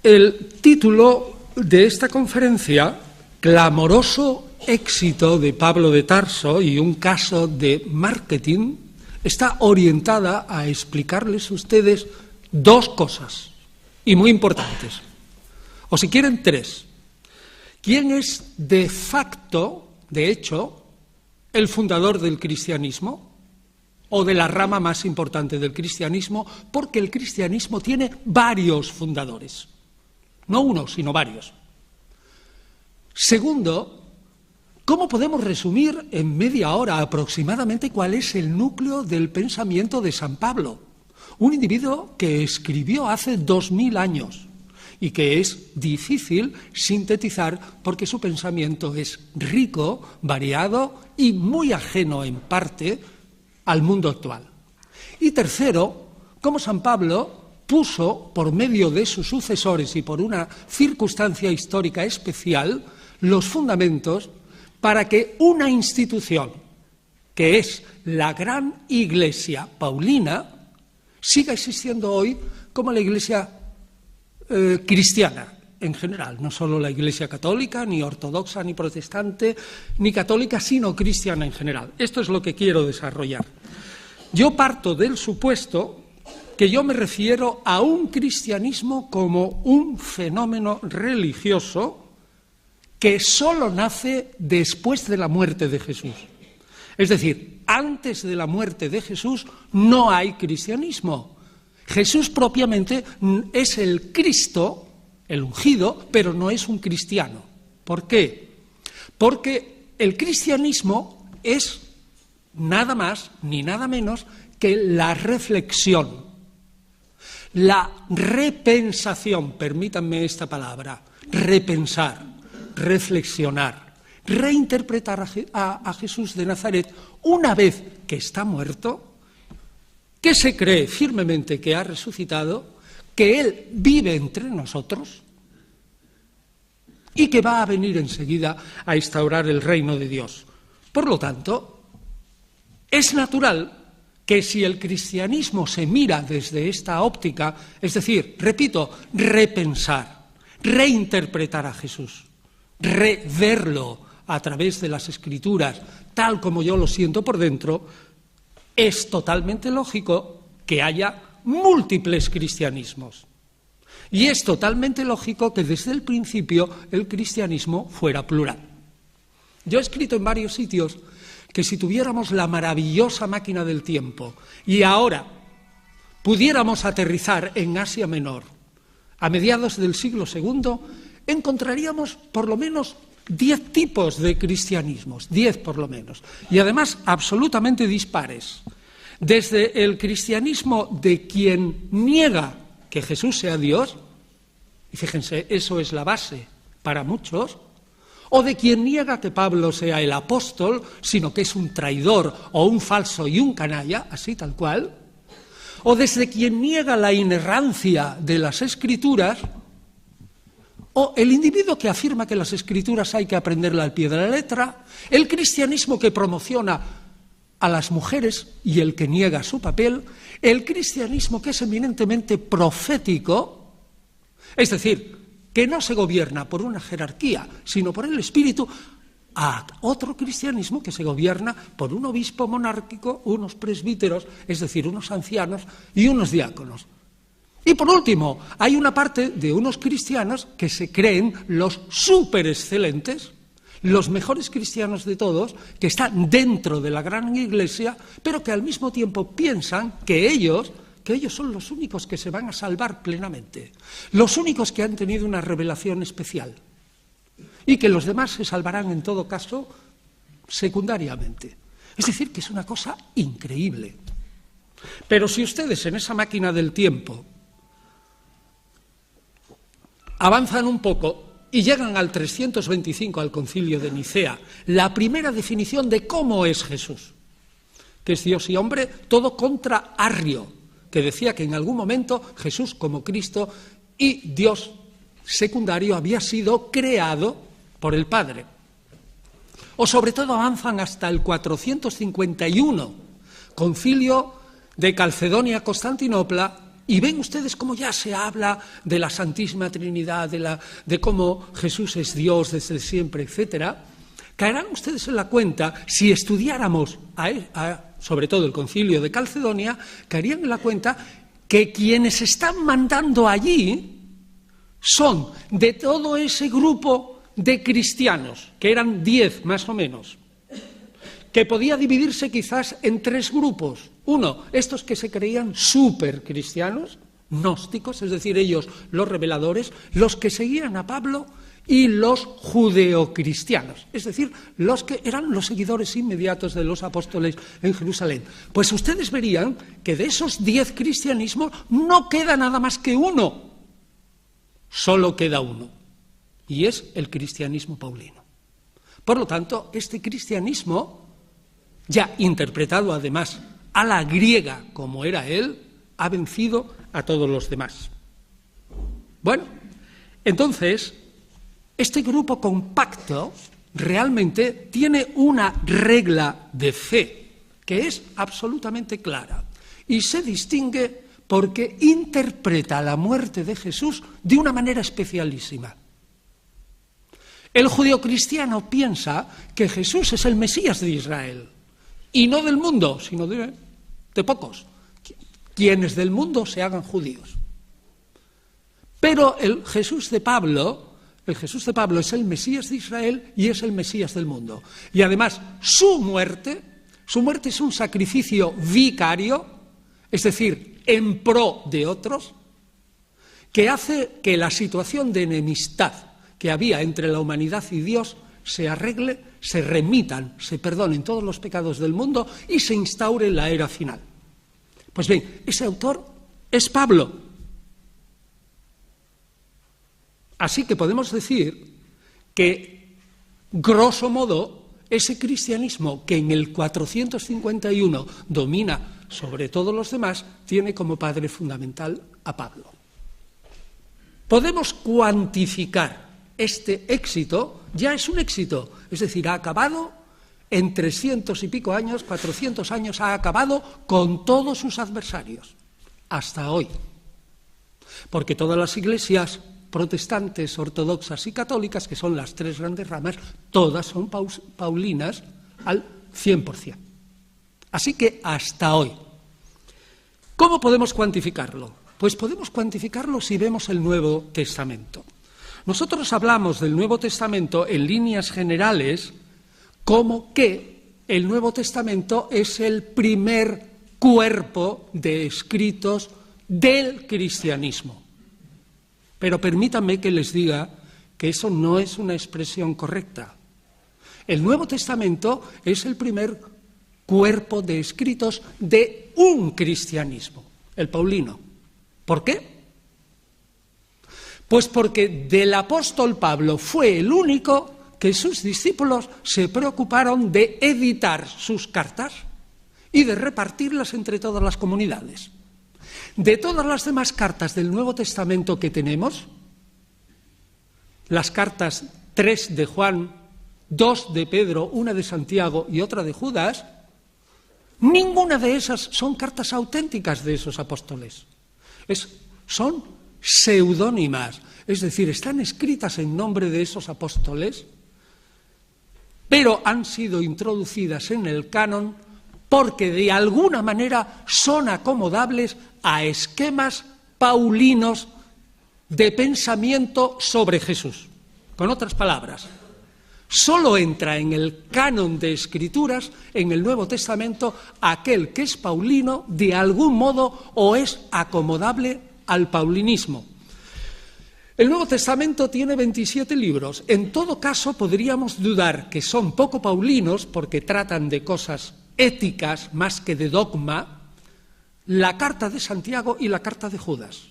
El título de esta conferencia, Clamoroso éxito de Pablo de Tarso y un caso de marketing, está orientada a explicarles a ustedes dos cosas, y muy importantes, o si quieren tres. ¿Quién es de facto, de hecho, el fundador del cristianismo, o de la rama más importante del cristianismo? Porque el cristianismo tiene varios fundadores, no uno, sino varios. Segundo, ¿cómo podemos resumir en media hora aproximadamente cuál es el núcleo del pensamiento de San Pablo? Un individuo que escribió hace 2000 años y que es difícil sintetizar porque su pensamiento es rico, variado y muy ajeno en parte al mundo actual. Y tercero, cómo San Pablo puso, por medio de sus sucesores y por una circunstancia histórica especial, los fundamentos para que una institución, que es la gran Iglesia paulina, siga existiendo hoy como la Iglesia cristiana en general, no solo la Iglesia católica, ni ortodoxa, ni protestante, ni católica, sino cristiana en general. Esto es lo que quiero desarrollar. Yo parto del supuesto que yo me refiero a un cristianismo como un fenómeno religioso que solo nace después de la muerte de Jesús. Es decir, antes de la muerte de Jesús no hay cristianismo. Jesús propiamente es el Cristo, el ungido, pero no es un cristiano. ¿Por qué? Porque el cristianismo es nada más ni nada menos que la reflexión, la repensación, permítanme esta palabra, repensar, reflexionar, reinterpretar a Jesús de Nazaret una vez que está muerto, que se cree firmemente que ha resucitado, que Él vive entre nosotros y que va a venir enseguida a instaurar el reino de Dios. Por lo tanto, es natural que si el cristianismo se mira desde esta óptica, es decir, repito, repensar, reinterpretar a Jesús, reverlo a través de las Escrituras, tal como yo lo siento por dentro, es totalmente lógico que haya múltiples cristianismos. Y es totalmente lógico que desde el principio el cristianismo fuera plural. Yo he escrito en varios sitios que si tuviéramos la maravillosa máquina del tiempo y ahora pudiéramos aterrizar en Asia Menor a mediados del siglo II, encontraríamos por lo menos 10 tipos de cristianismos, 10 por lo menos, y además absolutamente dispares. Desde el cristianismo de quien niega que Jesús sea Dios, y fíjense, eso es la base para muchos, o de quien niega que Pablo sea el apóstol, sino que es un traidor o un falso y un canalla, así tal cual, o desde quien niega la inerrancia de las Escrituras, o el individuo que afirma que las Escrituras hay que aprenderlas al pie de la letra, el cristianismo que promociona a las mujeres y el que niega su papel, el cristianismo que es eminentemente profético, es decir, que no se gobierna por una jerarquía, sino por el Espíritu, a otro cristianismo que se gobierna por un obispo monárquico, unos presbíteros, es decir, unos ancianos y unos diáconos. Y por último, hay una parte de unos cristianos que se creen los súper excelentes, los mejores cristianos de todos, que están dentro de la gran Iglesia, pero que al mismo tiempo piensan que ellos son los únicos que se van a salvar plenamente, los únicos que han tenido una revelación especial, y que los demás se salvarán en todo caso secundariamente. Es decir, que es una cosa increíble. Pero si ustedes en esa máquina del tiempo avanzan un poco y llegan al 325, al Concilio de Nicea, la primera definición de cómo es Jesús, que es Dios y hombre, todo contra Arrio, que decía que en algún momento Jesús como Cristo y Dios secundario había sido creado por el Padre. O sobre todo avanzan hasta el 451, Concilio de Calcedonia-Constantinopla, y ven ustedes cómo ya se habla de la Santísima Trinidad, de cómo Jesús es Dios desde siempre, etcétera, caerán ustedes en la cuenta, si estudiáramos sobre todo el Concilio de Calcedonia, caerían en la cuenta que quienes están mandando allí son de todo ese grupo de cristianos, que eran 10 más o menos, que podía dividirse quizás en 3 grupos. Uno, estos que se creían súper cristianos, gnósticos, es decir, ellos los reveladores, los que seguían a Pablo, y los judeocristianos, es decir, los que eran los seguidores inmediatos de los apóstoles en Jerusalén. Pues ustedes verían que de esos 10 cristianismos no queda nada más que uno, solo queda uno, y es el cristianismo paulino. Por lo tanto, este cristianismo, ya interpretado además a la griega como era él, ha vencido a todos los demás. Bueno, entonces, este grupo compacto realmente tiene una regla de fe que es absolutamente clara y se distingue porque interpreta la muerte de Jesús de una manera especialísima. El judeocristiano piensa que Jesús es el Mesías de Israel y no del mundo, sino de pocos, quienes del mundo se hagan judíos. Pero el Jesús de Pablo es el Mesías de Israel y es el Mesías del mundo. Y además, su muerte es un sacrificio vicario, es decir, en pro de otros, que hace que la situación de enemistad que había entre la humanidad y Dios se arregle, se remitan, se perdonen todos los pecados del mundo y se instaure la era final. Pues bien, ese autor es Pablo. Así que podemos decir que, grosso modo, ese cristianismo que en el 451 domina sobre todos los demás, tiene como padre fundamental a Pablo. Podemos cuantificar este éxito, ya es un éxito, es decir, ha acabado en 300 y pico años, 400 años, ha acabado con todos sus adversarios, hasta hoy. Porque todas las iglesias protestantes, ortodoxas y católicas, que son las 3 grandes ramas, todas son paulinas al 100%. Así que hasta hoy. ¿Cómo podemos cuantificarlo? Pues podemos cuantificarlo si vemos el Nuevo Testamento. Nosotros hablamos del Nuevo Testamento en líneas generales como que el Nuevo Testamento es el primer cuerpo de escritos del cristianismo. Pero permítanme que les diga que eso no es una expresión correcta. El Nuevo Testamento es el primer cuerpo de escritos de un cristianismo, el paulino. ¿Por qué? Pues porque del apóstol Pablo fue el único que sus discípulos se preocuparon de editar sus cartas y de repartirlas entre todas las comunidades. De todas las demás cartas del Nuevo Testamento que tenemos, las cartas 3 de Juan, 2 de Pedro, una de Santiago y otra de Judas, ninguna de esas son cartas auténticas de esos apóstoles. Son seudónimas, es decir, están escritas en nombre de esos apóstoles, pero han sido introducidas en el canon porque de alguna manera son acomodables a esquemas paulinos de pensamiento sobre Jesús. Con otras palabras, solo entra en el canon de escrituras, en el Nuevo Testamento, aquel que es paulino de algún modo o es acomodable al paulinismo. El Nuevo Testamento tiene 27 libros. En todo caso, podríamos dudar que son poco paulinos porque tratan de cosas éticas más que de dogma, la carta de Santiago y la carta de Judas.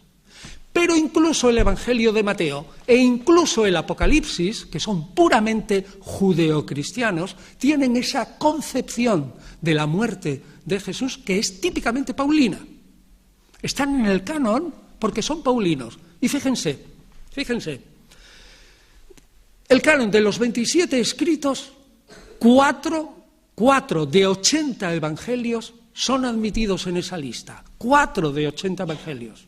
Pero incluso el Evangelio de Mateo e incluso el Apocalipsis, que son puramente judeocristianos, tienen esa concepción de la muerte de Jesús que es típicamente paulina. Están en el canon porque son paulinos. Y fíjense, el canon de los 27 escritos, 4 de 80 evangelios son admitidos en esa lista. 4 de 80 evangelios.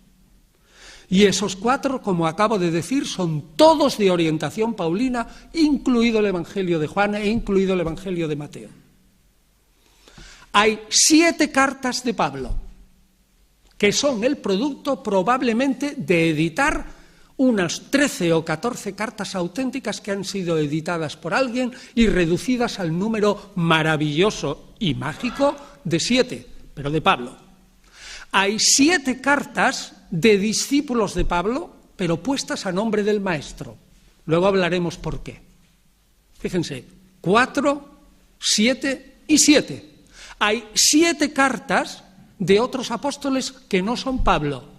Y esos 4, como acabo de decir, son todos de orientación paulina, incluido el Evangelio de Juan e incluido el Evangelio de Mateo. Hay 7 cartas de Pablo, que son el producto probablemente de editar unas 13 o 14 cartas auténticas que han sido editadas por alguien y reducidas al número maravilloso y mágico de 7, pero de Pablo. Hay 7 cartas de discípulos de Pablo, pero puestas a nombre del maestro. Luego hablaremos por qué. Fíjense, 4, 7 y 7. Hay 7 cartas de otros apóstoles que no son Pablo.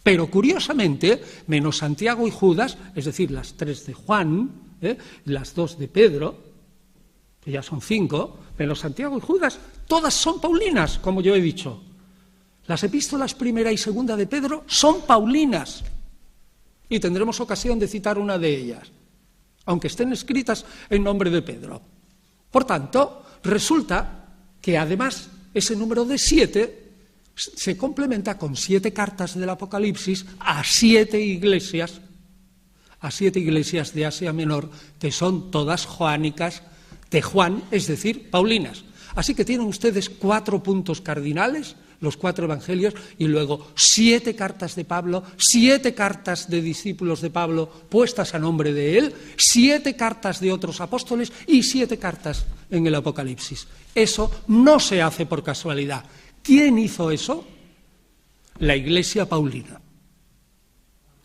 Pero curiosamente, menos Santiago y Judas, es decir, las 3 de Juan, las 2 de Pedro, que ya son 5, menos Santiago y Judas, todas son paulinas, como yo he dicho. Las epístolas primera y segunda de Pedro son paulinas y tendremos ocasión de citar una de ellas, aunque estén escritas en nombre de Pedro. Por tanto, resulta que además ese número de 7 se complementa con 7 cartas del Apocalipsis a 7 iglesias de Asia Menor, que son todas joánicas de Juan, es decir, paulinas. Así que tienen ustedes 4 puntos cardinales, los 4 evangelios, y luego 7 cartas de Pablo, 7 cartas de discípulos de Pablo puestas a nombre de él, 7 cartas de otros apóstoles y 7 cartas en el Apocalipsis. Eso no se hace por casualidad. ¿Quién hizo eso? La Iglesia paulina.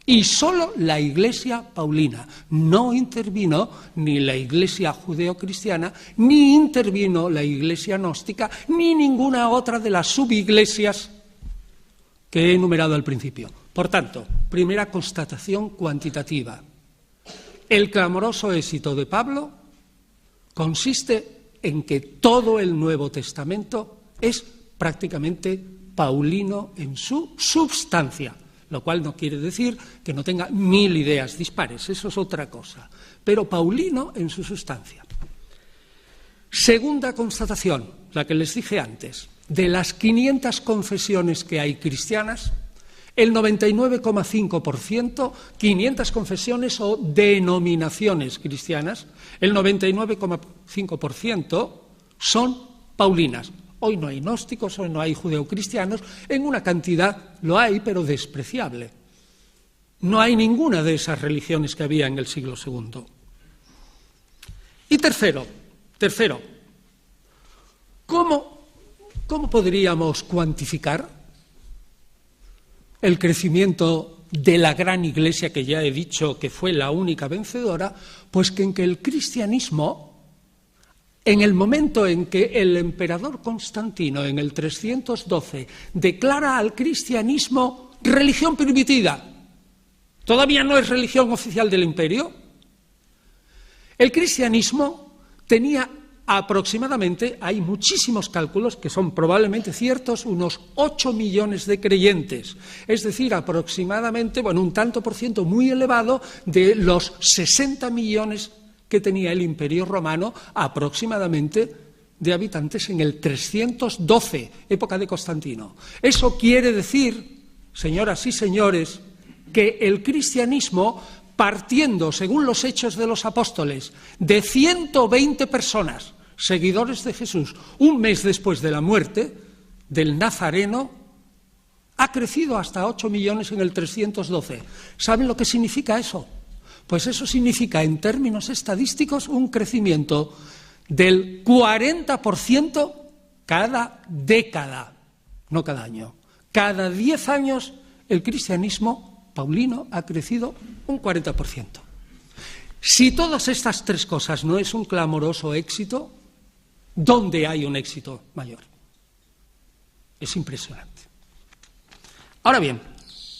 Y solo la Iglesia paulina. No intervino ni la Iglesia judeocristiana, ni intervino la Iglesia gnóstica, ni ninguna otra de las subiglesias que he enumerado al principio. Por tanto, primera constatación cuantitativa. El clamoroso éxito de Pablo consiste en que todo el Nuevo Testamento es prácticamente paulino en su substancia. Lo cual no quiere decir que no tenga 1000 ideas dispares, eso es otra cosa, pero paulino en su sustancia. Segunda constatación, la que les dije antes, de las 500 confesiones que hay cristianas, el 99,5%, 500 confesiones o denominaciones cristianas, el 99,5% son paulinas. Hoy no hay gnósticos, hoy no hay judeocristianos, en una cantidad lo hay, pero despreciable. No hay ninguna de esas religiones que había en el siglo II. Y tercero, ¿cómo podríamos cuantificar el crecimiento de la gran Iglesia, que ya he dicho que fue la única vencedora? Pues que en que el cristianismo, en el momento en que el emperador Constantino, en el 312, declara al cristianismo religión permitida, todavía no es religión oficial del imperio, el cristianismo tenía aproximadamente, hay muchísimos cálculos que son probablemente ciertos, unos 8 millones de creyentes, es decir, aproximadamente, un tanto por ciento muy elevado de los 60 millones que tenía el Imperio Romano aproximadamente de habitantes en el 312, época de Constantino. Eso quiere decir, señoras y señores, que el cristianismo, partiendo, según los Hechos de los Apóstoles, de 120 personas, seguidores de Jesús, un mes después de la muerte del Nazareno, ha crecido hasta 8 millones en el 312. ¿Saben lo que significa eso? Pues eso significa, en términos estadísticos, un crecimiento del 40% cada década, no cada año. Cada 10 años el cristianismo paulino ha crecido un 40%. Si todas estas 3 cosas no es un clamoroso éxito, ¿dónde hay un éxito mayor? Es impresionante. Ahora bien,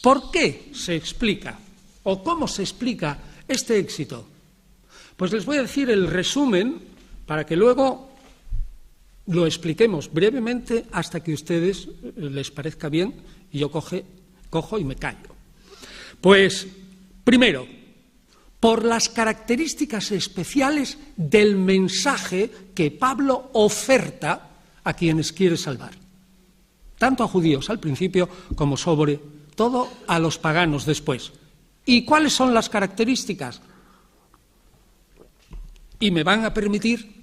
¿por qué se explica o cómo se explica este éxito? Pues les voy a decir el resumen para que luego lo expliquemos brevemente hasta que a ustedes les parezca bien y yo cojo y me callo. Pues, primero, por las características especiales del mensaje que Pablo oferta a quienes quiere salvar, tanto a judíos al principio como sobre todo a los paganos después. ¿Y cuáles son las características? Y me van a permitir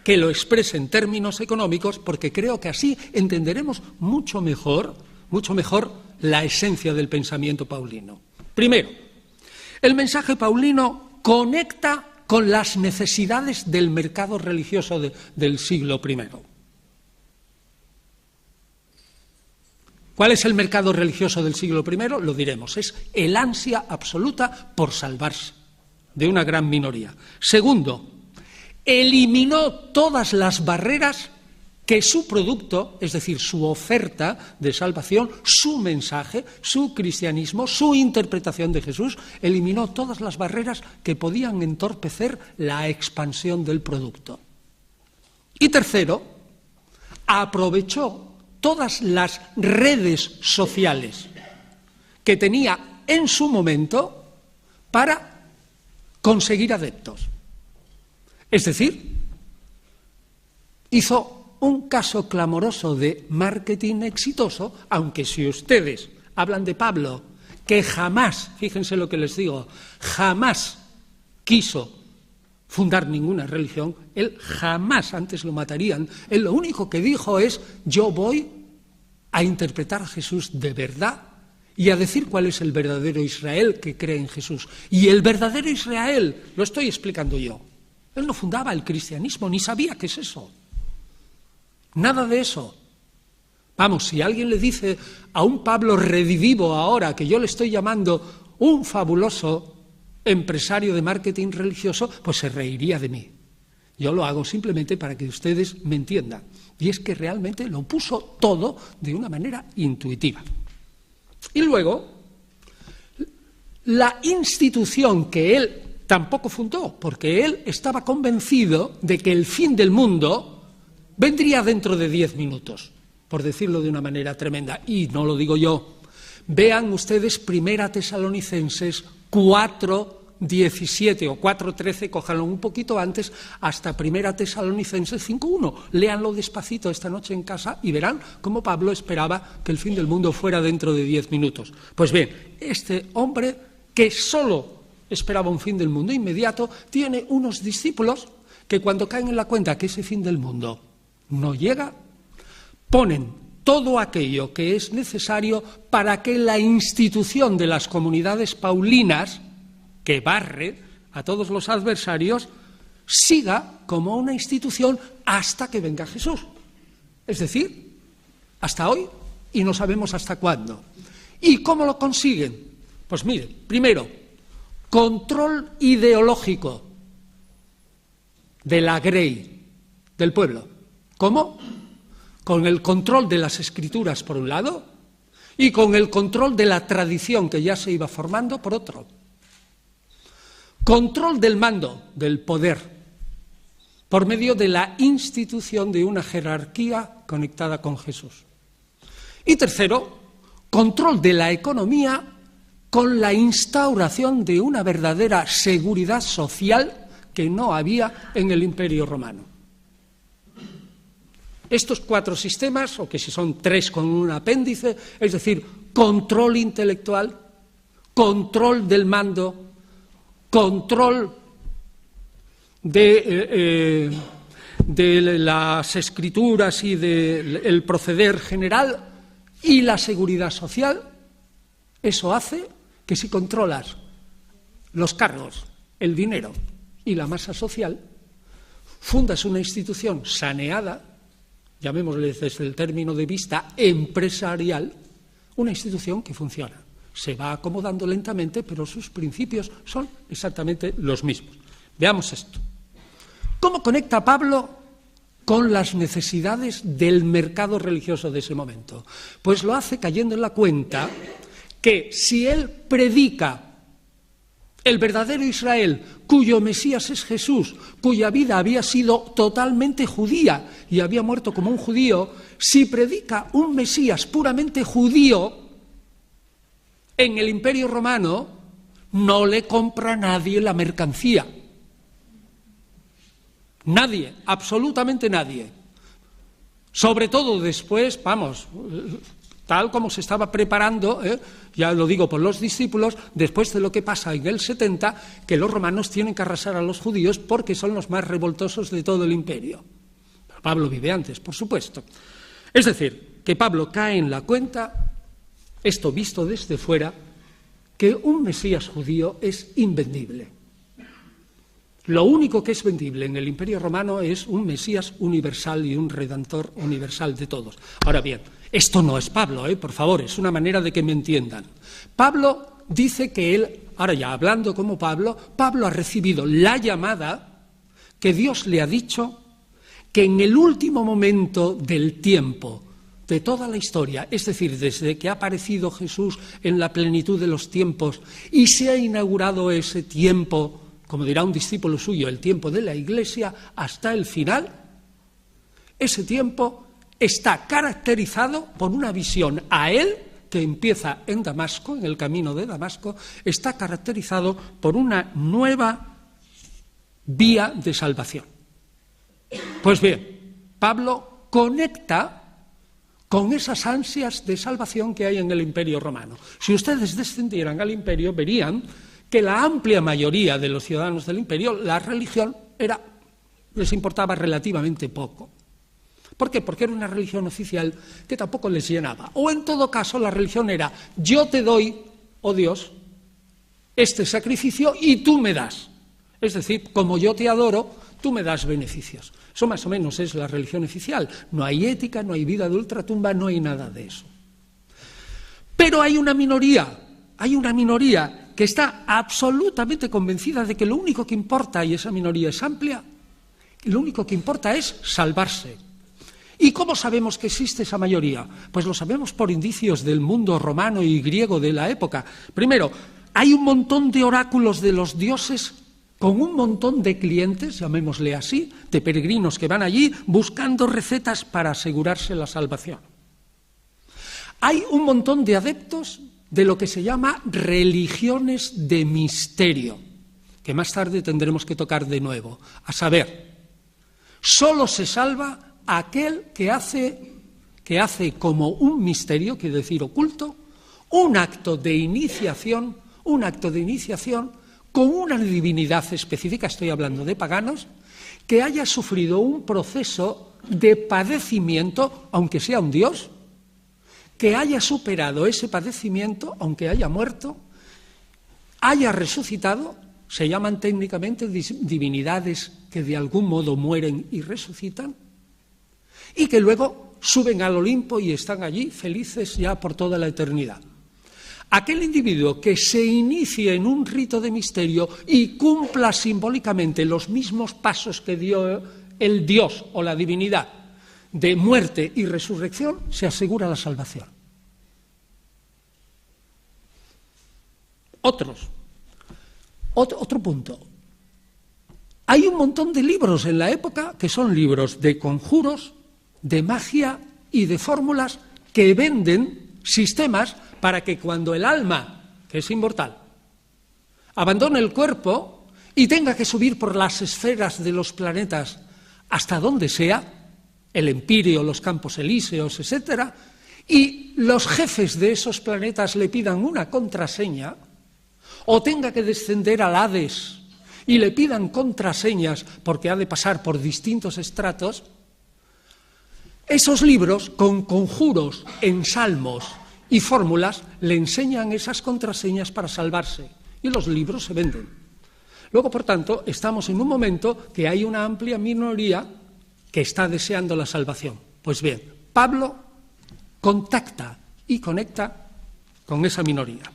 que lo exprese en términos económicos, porque creo que así entenderemos mucho mejor la esencia del pensamiento paulino. Primero, el mensaje paulino conecta con las necesidades del mercado religioso del siglo I. ¿Cuál es el mercado religioso del siglo I? Lo diremos, es el ansia absoluta por salvarse de una gran minoría. Segundo, eliminó todas las barreras que su producto, es decir, su oferta de salvación, su mensaje, su cristianismo, su interpretación de Jesús, eliminó todas las barreras que podían entorpecer la expansión del producto. Y tercero, aprovechó todas las redes sociales que tenía en su momento para conseguir adeptos. Es decir, hizo un caso clamoroso de marketing exitoso, aunque si ustedes hablan de Pablo, que jamás, fíjense lo que les digo, jamás quiso fundar ninguna religión, él jamás, antes lo matarían, él lo único que dijo es: yo voy a interpretar a Jesús de verdad y a decir cuál es el verdadero Israel que cree en Jesús. Y el verdadero Israel, lo estoy explicando yo, él no fundaba el cristianismo, ni sabía qué es eso. Nada de eso. Vamos, si alguien le dice a un Pablo redivivo ahora, que yo le estoy llamando un fabuloso empresario de marketing religioso, pues se reiría de mí. Yo lo hago simplemente para que ustedes me entiendan. Y es que realmente lo puso todo de una manera intuitiva. Y luego, la institución que él tampoco fundó, porque él estaba convencido de que el fin del mundo vendría dentro de 10 minutos, por decirlo de una manera tremenda. Y no lo digo yo. Vean ustedes Primera Tesalonicenses 4:17 o 4:13, cójanlo un poquito antes, hasta Primera Tesalonicenses 5:1. Léanlo despacito esta noche en casa y verán cómo Pablo esperaba que el fin del mundo fuera dentro de 10 minutos. Pues bien, este hombre que solo esperaba un fin del mundo inmediato, tiene unos discípulos que cuando caen en la cuenta que ese fin del mundo no llega, ponen todo aquello que es necesario para que la institución de las comunidades paulinas, que barre a todos los adversarios, siga como una institución hasta que venga Jesús. Es decir, hasta hoy, y no sabemos hasta cuándo. ¿Y cómo lo consiguen? Pues miren, primero, control ideológico de la grey, del pueblo. ¿Cómo? Con el control de las escrituras por un lado y con el control de la tradición que ya se iba formando por otro. Control del mando, del poder, por medio de la institución de una jerarquía conectada con Jesús. Y tercero, control de la economía con la instauración de una verdadera seguridad social que no había en el Imperio Romano. Estos 4 sistemas, o que si son 3 con un apéndice, es decir, control intelectual, control del mando, control de las escrituras y del proceder general y la seguridad social, eso hace que si controlas los cargos, el dinero y la masa social, fundas una institución saneada, llamémosle desde el término de vista empresarial, una institución que funciona. Se va acomodando lentamente, pero sus principios son exactamente los mismos. Veamos esto. ¿Cómo conecta Pablo con las necesidades del mercado religioso de ese momento? Pues lo hace cayendo en la cuenta que si él predica el verdadero Israel, cuyo Mesías es Jesús, cuya vida había sido totalmente judía y había muerto como un judío, si predica un Mesías puramente judío en el Imperio Romano, no le compra a nadie la mercancía. Nadie, absolutamente nadie. Sobre todo después, tal como se estaba preparando, ya lo digo por los discípulos, después de lo que pasa en el 70, que los romanos tienen que arrasar a los judíos porque son los más revoltosos de todo el imperio. Pero Pablo vive antes, por supuesto. Es decir, que Pablo cae en la cuenta, esto visto desde fuera, que un Mesías judío es invendible. Lo único que es vendible en el Imperio Romano es un Mesías universal y un Redentor universal de todos. Ahora bien, esto no es Pablo, por favor, es una manera de que me entiendan. Pablo dice que él, ahora ya hablando como Pablo ha recibido la llamada que Dios le ha dicho que en el último momento del tiempo, de toda la historia, es decir, desde que ha aparecido Jesús en la plenitud de los tiempos y se ha inaugurado ese tiempo, como dirá un discípulo suyo, el tiempo de la Iglesia, hasta el final, ese tiempo está caracterizado por una visión a él, que empieza en Damasco, en el camino de Damasco, está caracterizado por una nueva vía de salvación. Pues bien, Pablo conecta con esas ansias de salvación que hay en el Imperio Romano. Si ustedes descendieran al imperio, verían que la amplia mayoría de los ciudadanos del imperio, la religión les importaba relativamente poco. ¿Por qué? Porque era una religión oficial que tampoco les llenaba. O en todo caso la religión era, yo te doy, oh Dios, este sacrificio y tú me das. Es decir, como yo te adoro, tú me das beneficios. Eso más o menos es la religión oficial. No hay ética, no hay vida de ultratumba, no hay nada de eso. Pero hay una minoría que está absolutamente convencida de que lo único que importa, y esa minoría es amplia, lo único que importa es salvarse. ¿Y cómo sabemos que existe esa mayoría? Pues lo sabemos por indicios del mundo romano y griego de la época. Primero, hay un montón de oráculos de los dioses con un montón de clientes, llamémosle así, de peregrinos que van allí buscando recetas para asegurarse la salvación. Hay un montón de adeptos de lo que se llama religiones de misterio, que más tarde tendremos que tocar de nuevo. A saber, solo se salva aquel que hace como un misterio, quiere decir oculto, un acto de iniciación con una divinidad específica, estoy hablando de paganos, que haya sufrido un proceso de padecimiento, aunque sea un dios, que haya superado ese padecimiento, aunque haya muerto, haya resucitado, se llaman técnicamente divinidades que de algún modo mueren y resucitan, y que luego suben al Olimpo y están allí felices ya por toda la eternidad. Aquel individuo que se inicie en un rito de misterio y cumpla simbólicamente los mismos pasos que dio el Dios o la divinidad de muerte y resurrección, se asegura la salvación. Otro punto. Hay un montón de libros en la época que son libros de conjuros, de magia y de fórmulas que venden sistemas para que cuando el alma, que es inmortal, abandone el cuerpo y tenga que subir por las esferas de los planetas hasta donde sea, el Empíreo, los campos elíseos, etc., y los jefes de esos planetas le pidan una contraseña, o tenga que descender al Hades y le pidan contraseñas porque ha de pasar por distintos estratos, esos libros, con conjuros en salmos y fórmulas, le enseñan esas contraseñas para salvarse, y los libros se venden. Luego, por tanto, estamos en un momento que hay una amplia minoría que está deseando la salvación. Pues bien, Pablo contacta y conecta con esa minoría.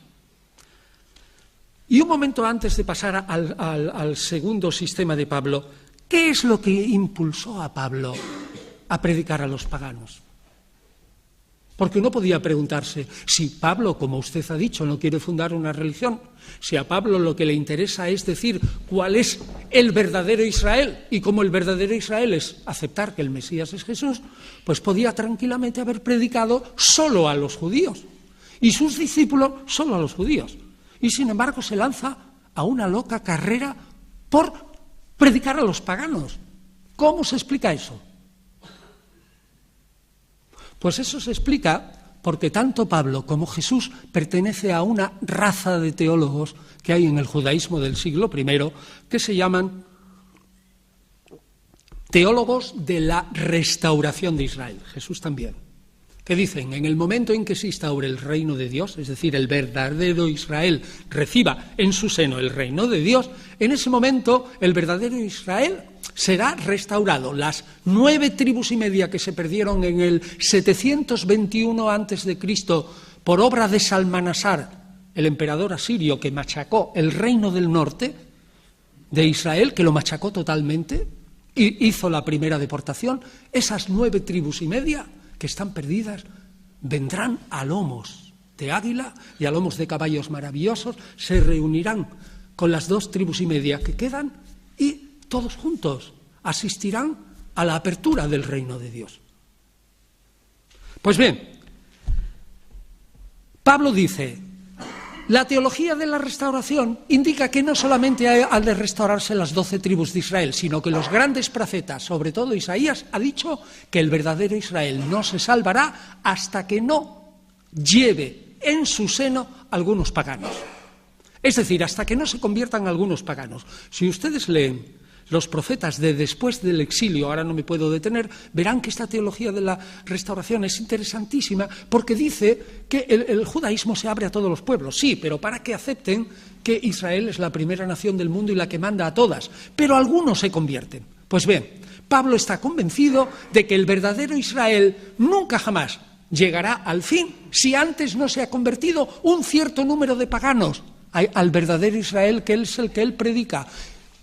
Y un momento antes de pasar al segundo sistema de Pablo, ¿qué es lo que impulsó a Pablo a predicar a los paganos? Porque uno podía preguntarse, si Pablo, como usted ha dicho, no quiere fundar una religión, si a Pablo lo que le interesa es decir cuál es el verdadero Israel, y como el verdadero Israel es aceptar que el Mesías es Jesús, pues podía tranquilamente haber predicado solo a los judíos, y sus discípulos solo a los judíos. Y sin embargo se lanza a una loca carrera por predicar a los paganos. ¿Cómo se explica eso? Pues eso se explica porque tanto Pablo como Jesús pertenecen a una raza de teólogos que hay en el judaísmo del siglo I, que se llaman teólogos de la restauración de Israel. Jesús también. Que dicen, en el momento en que se instaure el reino de Dios, es decir, el verdadero Israel reciba en su seno el reino de Dios, en ese momento el verdadero Israel será restaurado. Las 9 tribus y media que se perdieron en el 721 a.C. por obra de Salmanasar, el emperador asirio que machacó el reino del norte de Israel, que lo machacó totalmente y hizo la primera deportación, esas 9 tribus y media que están perdidas, vendrán a lomos de águila y a lomos de caballos maravillosos, se reunirán con las 2 tribus y media que quedan y todos juntos asistirán a la apertura del reino de Dios. Pues bien, Pablo dice, la teología de la restauración indica que no solamente han de restaurarse las 12 tribus de Israel, sino que los grandes profetas, sobre todo Isaías, ha dicho que el verdadero Israel no se salvará hasta que no lleve en su seno algunos paganos. Es decir, hasta que no se conviertan algunos paganos. Si ustedes leen los profetas de después del exilio, ahora no me puedo detener, verán que esta teología de la restauración es interesantísima porque dice que el judaísmo se abre a todos los pueblos, sí, pero para que acepten que Israel es la primera nación del mundo y la que manda a todas, pero algunos se convierten. Pues bien, Pablo está convencido de que el verdadero Israel nunca jamás llegará al fin si antes no se ha convertido un cierto número de paganos al verdadero Israel, que es el que él predica.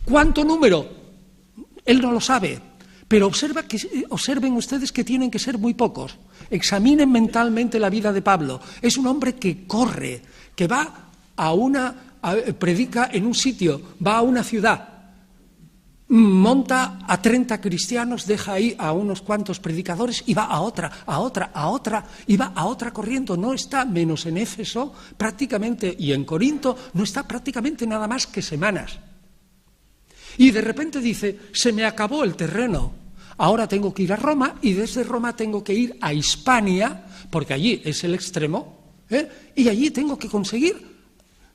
¿Cuánto número? Él no lo sabe, pero observen ustedes que tienen que ser muy pocos. Examinen mentalmente la vida de Pablo. Es un hombre que corre, que va predica en un sitio, va a una ciudad, monta a 30 cristianos, deja ahí a unos cuantos predicadores y va a otra, y va a otra corriendo. No está, menos en Éfeso prácticamente, y en Corinto, no está prácticamente nada más que semanas. Y de repente dice, se me acabó el terreno, ahora tengo que ir a Roma y desde Roma tengo que ir a Hispania, porque allí es el extremo, y allí tengo que conseguir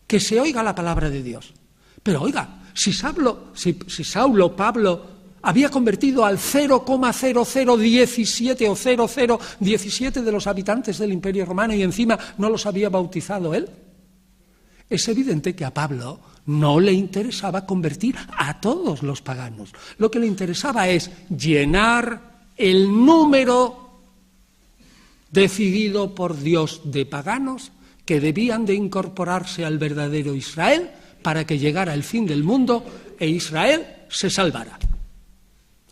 que se oiga la palabra de Dios. Pero oiga, si Pablo había convertido al 0,0017 o 0017 de los habitantes del Imperio Romano y encima no los había bautizado él, es evidente que a Pablo no le interesaba convertir a todos los paganos. Lo que le interesaba es llenar el número decidido por Dios de paganos que debían de incorporarse al verdadero Israel para que llegara el fin del mundo e Israel se salvara.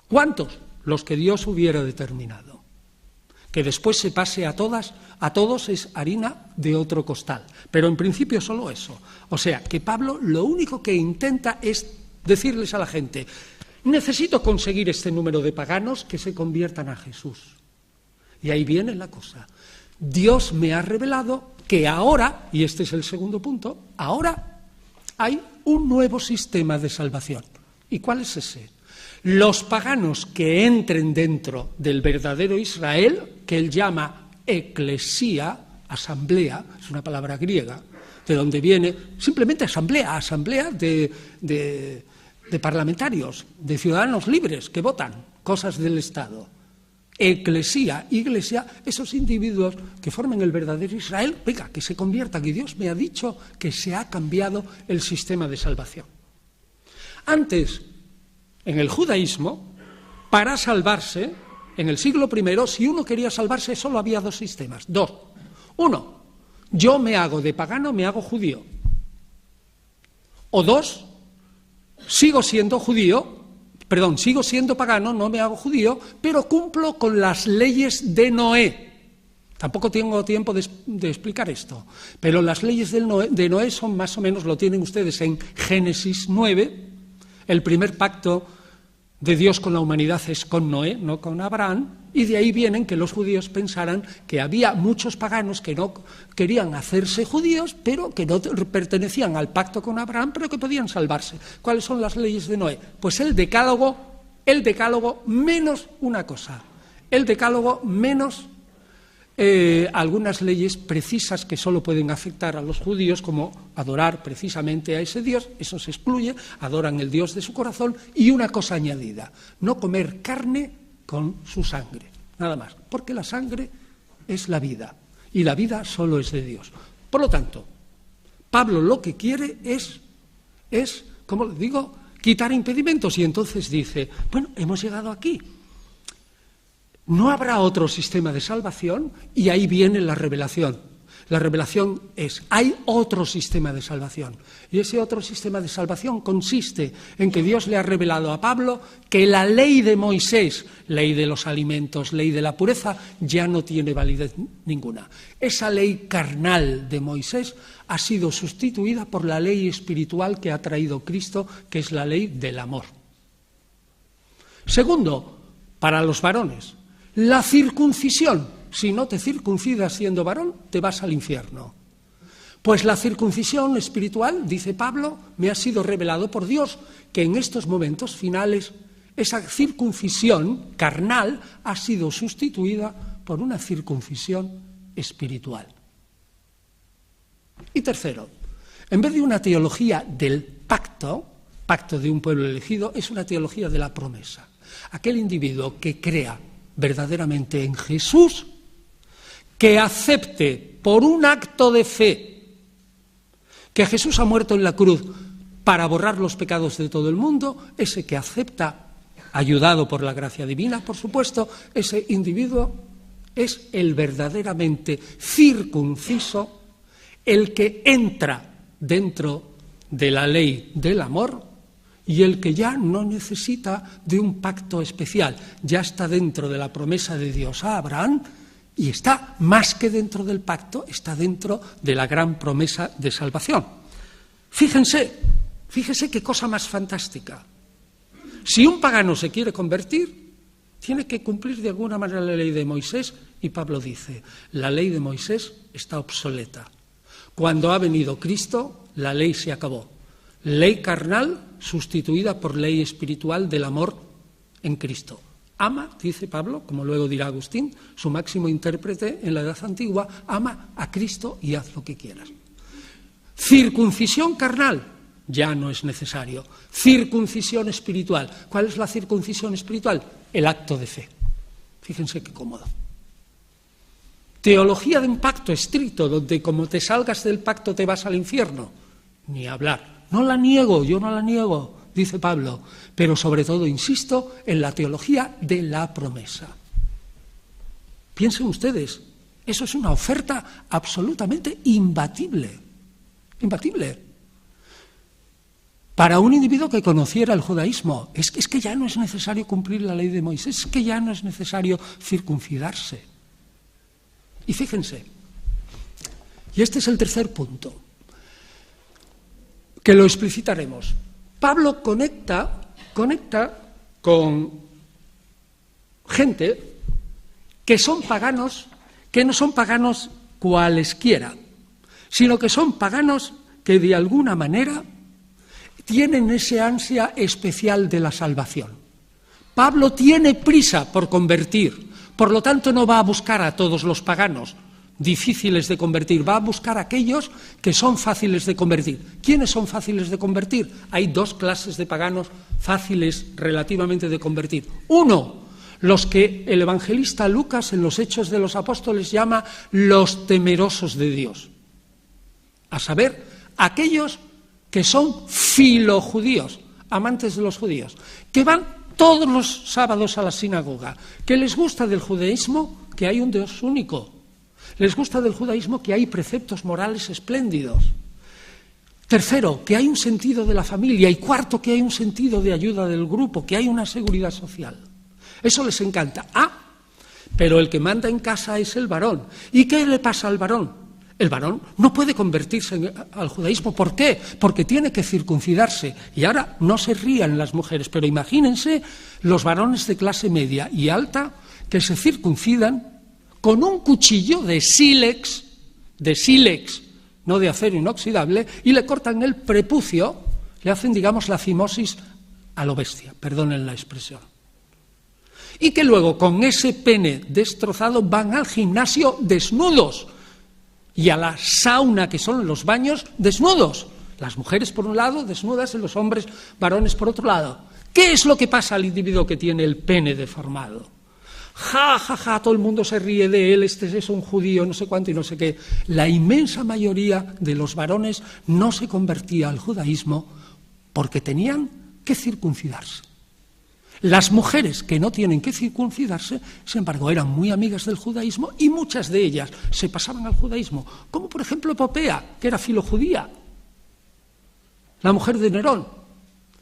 ¿Cuántos? Los que Dios hubiera determinado. Que después se pase a todos es harina de otro costal. Pero en principio solo eso. O sea, que Pablo lo único que intenta es decirles a la gente, necesito conseguir este número de paganos que se conviertan a Jesús. Y ahí viene la cosa. Dios me ha revelado que ahora, y este es el segundo punto, ahora hay un nuevo sistema de salvación. ¿Y cuál es ese? Los paganos que entren dentro del verdadero Israel, que él llama eclesía, asamblea, es una palabra griega, de donde viene simplemente asamblea de parlamentarios, de ciudadanos libres que votan cosas del Estado. Eclesía, iglesia, esos individuos que formen el verdadero Israel, venga, que se conviertan, y Dios me ha dicho que se ha cambiado el sistema de salvación. Antes, en el judaísmo, para salvarse, en el siglo I, si uno quería salvarse, solo había 2 sistemas. 2. 1, yo me hago de pagano, me hago judío. O 2, sigo siendo pagano, no me hago judío, pero cumplo con las leyes de Noé. Tampoco tengo tiempo de explicar esto, pero las leyes de Noé son más o menos, lo tienen ustedes en Génesis 9, el primer pacto de Dios con la humanidad es con Noé, no con Abraham, y de ahí vienen que los judíos pensaran que había muchos paganos que no querían hacerse judíos, pero que no pertenecían al pacto con Abraham, pero que podían salvarse. ¿Cuáles son las leyes de Noé? Pues el decálogo menos una cosa, el decálogo menos algunas leyes precisas que solo pueden afectar a los judíos, como adorar precisamente a ese Dios, eso se excluye, adoran el Dios de su corazón, y una cosa añadida, no comer carne con su sangre, nada más, porque la sangre es la vida, y la vida solo es de Dios. Por lo tanto, Pablo lo que quiere es, como le digo, quitar impedimentos, y entonces dice, bueno, hemos llegado aquí. No habrá otro sistema de salvación, y ahí viene la revelación. La revelación es, hay otro sistema de salvación. Y ese otro sistema de salvación consiste en que Dios le ha revelado a Pablo que la ley de Moisés, ley de los alimentos, ley de la pureza, ya no tiene validez ninguna. Esa ley carnal de Moisés ha sido sustituida por la ley espiritual que ha traído Cristo, que es la ley del amor. Segundo, para los varones, la circuncisión. Si no te circuncidas siendo varón, te vas al infierno. Pues la circuncisión espiritual, dice Pablo, me ha sido revelado por Dios, que en estos momentos finales esa circuncisión carnal ha sido sustituida por una circuncisión espiritual. Y tercero, en vez de una teología del pacto de un pueblo elegido, es una teología de la promesa. Aquel individuo que crea verdaderamente en Jesús, que acepte por un acto de fe que Jesús ha muerto en la cruz para borrar los pecados de todo el mundo, ese que acepta, ayudado por la gracia divina, por supuesto, ese individuo es el verdaderamente circunciso, el que entra dentro de la ley del amor y el que ya no necesita de un pacto especial, ya está dentro de la promesa de Dios a Abraham y está más que dentro del pacto, está dentro de la gran promesa de salvación. Fíjense qué cosa más fantástica. Si un pagano se quiere convertir, tiene que cumplir de alguna manera la ley de Moisés, y Pablo dice, la ley de Moisés está obsoleta. Cuando ha venido Cristo, la ley se acabó. Ley carnal sustituida por ley espiritual del amor en Cristo. Ama, dice Pablo, como luego dirá Agustín, su máximo intérprete en la Edad Antigua, ama a Cristo y haz lo que quieras. Circuncisión carnal, ya no es necesario. Circuncisión espiritual. ¿Cuál es la circuncisión espiritual? El acto de fe. Fíjense qué cómodo. Teología de un pacto estricto, donde como te salgas del pacto te vas al infierno. Ni hablar. No la niego, yo no la niego, dice Pablo, pero sobre todo insisto en la teología de la promesa. Piensen ustedes, eso es una oferta absolutamente imbatible, imbatible. Para un individuo que conociera el judaísmo, es que ya no es necesario cumplir la ley de Moisés, es que ya no es necesario circuncidarse. Y fíjense, y este es el tercer punto, que lo explicitaremos. Pablo conecta con gente que son paganos, que no son paganos cualesquiera, sino que son paganos que de alguna manera tienen ese ansia especial de la salvación. Pablo tiene prisa por convertir, por lo tanto no va a buscar a todos los paganos difíciles de convertir, va a buscar a aquellos que son fáciles de convertir. ¿Quiénes son fáciles de convertir? Hay dos clases de paganos fáciles relativamente de convertir. Uno, los que el evangelista Lucas en los Hechos de los Apóstoles llama los temerosos de Dios. A saber, aquellos que son filojudíos, amantes de los judíos, que van todos los sábados a la sinagoga, que les gusta del judaísmo que hay un Dios único, les gusta del judaísmo que hay preceptos morales espléndidos. Tercero, que hay un sentido de la familia. Y cuarto, que hay un sentido de ayuda del grupo, que hay una seguridad social. Eso les encanta. Pero el que manda en casa es el varón. ¿Y qué le pasa al varón? El varón no puede convertirse al judaísmo. ¿Por qué? Porque tiene que circuncidarse. Y ahora no se rían las mujeres, pero imagínense los varones de clase media y alta que se circuncidan con un cuchillo de sílex, no de acero inoxidable, y le cortan el prepucio, le hacen, digamos, la fimosis a lo bestia, perdonen la expresión. y que luego con ese pene destrozado van al gimnasio desnudos y a la sauna, que son los baños, desnudos. Las mujeres por un lado, desnudas, y los hombres, varones por otro lado. ¿Qué es lo que pasa al individuo que tiene el pene deformado? Ja, ja, ja, todo el mundo se ríe de él, este es un judío, no sé cuánto y no sé qué. La inmensa mayoría de los varones no se convertía al judaísmo porque tenían que circuncidarse. Las mujeres que no tienen que circuncidarse, sin embargo, eran muy amigas del judaísmo y muchas de ellas se pasaban al judaísmo, como por ejemplo Popea, que era filojudía, la mujer de Nerón.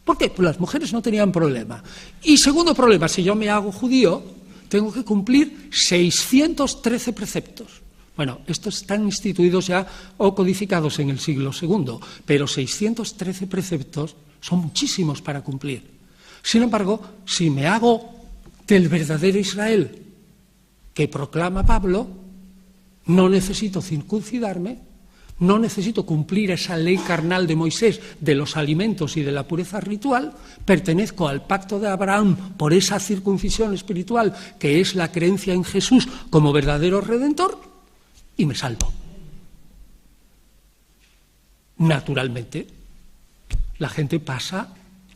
¿Por qué? Pues las mujeres no tenían problema. Y segundo problema, si yo me hago judío, tengo que cumplir 613 preceptos. Bueno, estos están instituidos ya o codificados en el siglo II, pero 613 preceptos son muchísimos para cumplir. Sin embargo, si me hago del verdadero Israel que proclama Pablo, no necesito circuncidarme, no necesito cumplir esa ley carnal de Moisés de los alimentos y de la pureza ritual, pertenezco al pacto de Abraham por esa circuncisión espiritual que es la creencia en Jesús como verdadero Redentor y me salvo. Naturalmente, la gente pasa,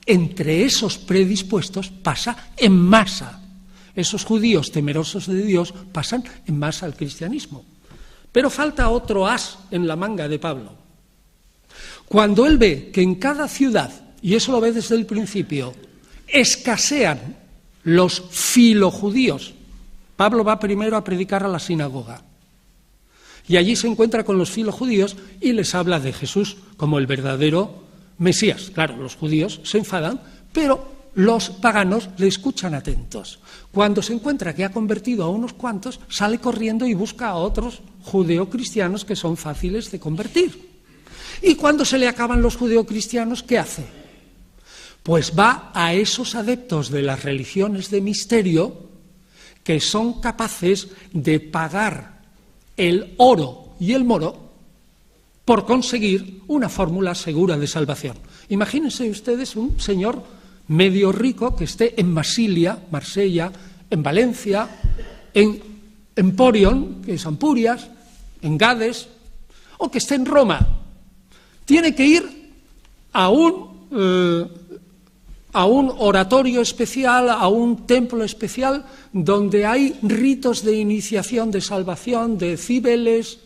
entre esos predispuestos, pasa en masa. Esos judíos temerosos de Dios pasan en masa al cristianismo. Pero falta otro as en la manga de Pablo. Cuando él ve que en cada ciudad, y eso lo ve desde el principio, escasean los filojudíos, Pablo va primero a predicar a la sinagoga. Y allí se encuentra con los filojudíos y les habla de Jesús como el verdadero Mesías. Claro, los judíos se enfadan, pero los paganos le escuchan atentos. Cuando se encuentra que ha convertido a unos cuantos, sale corriendo y busca a otros judeocristianos que son fáciles de convertir. Y cuando se le acaban los judeocristianos, ¿qué hace? Pues va a esos adeptos de las religiones de misterio que son capaces de pagar el oro y el moro por conseguir una fórmula segura de salvación. Imagínense ustedes un señor medio rico que esté en Marsella, en Valencia, en Emporion, que es Ampurias, en Gades, o que esté en Roma. Tiene que ir a un oratorio especial, a un templo especial, donde hay ritos de iniciación, de salvación, de Cibeles,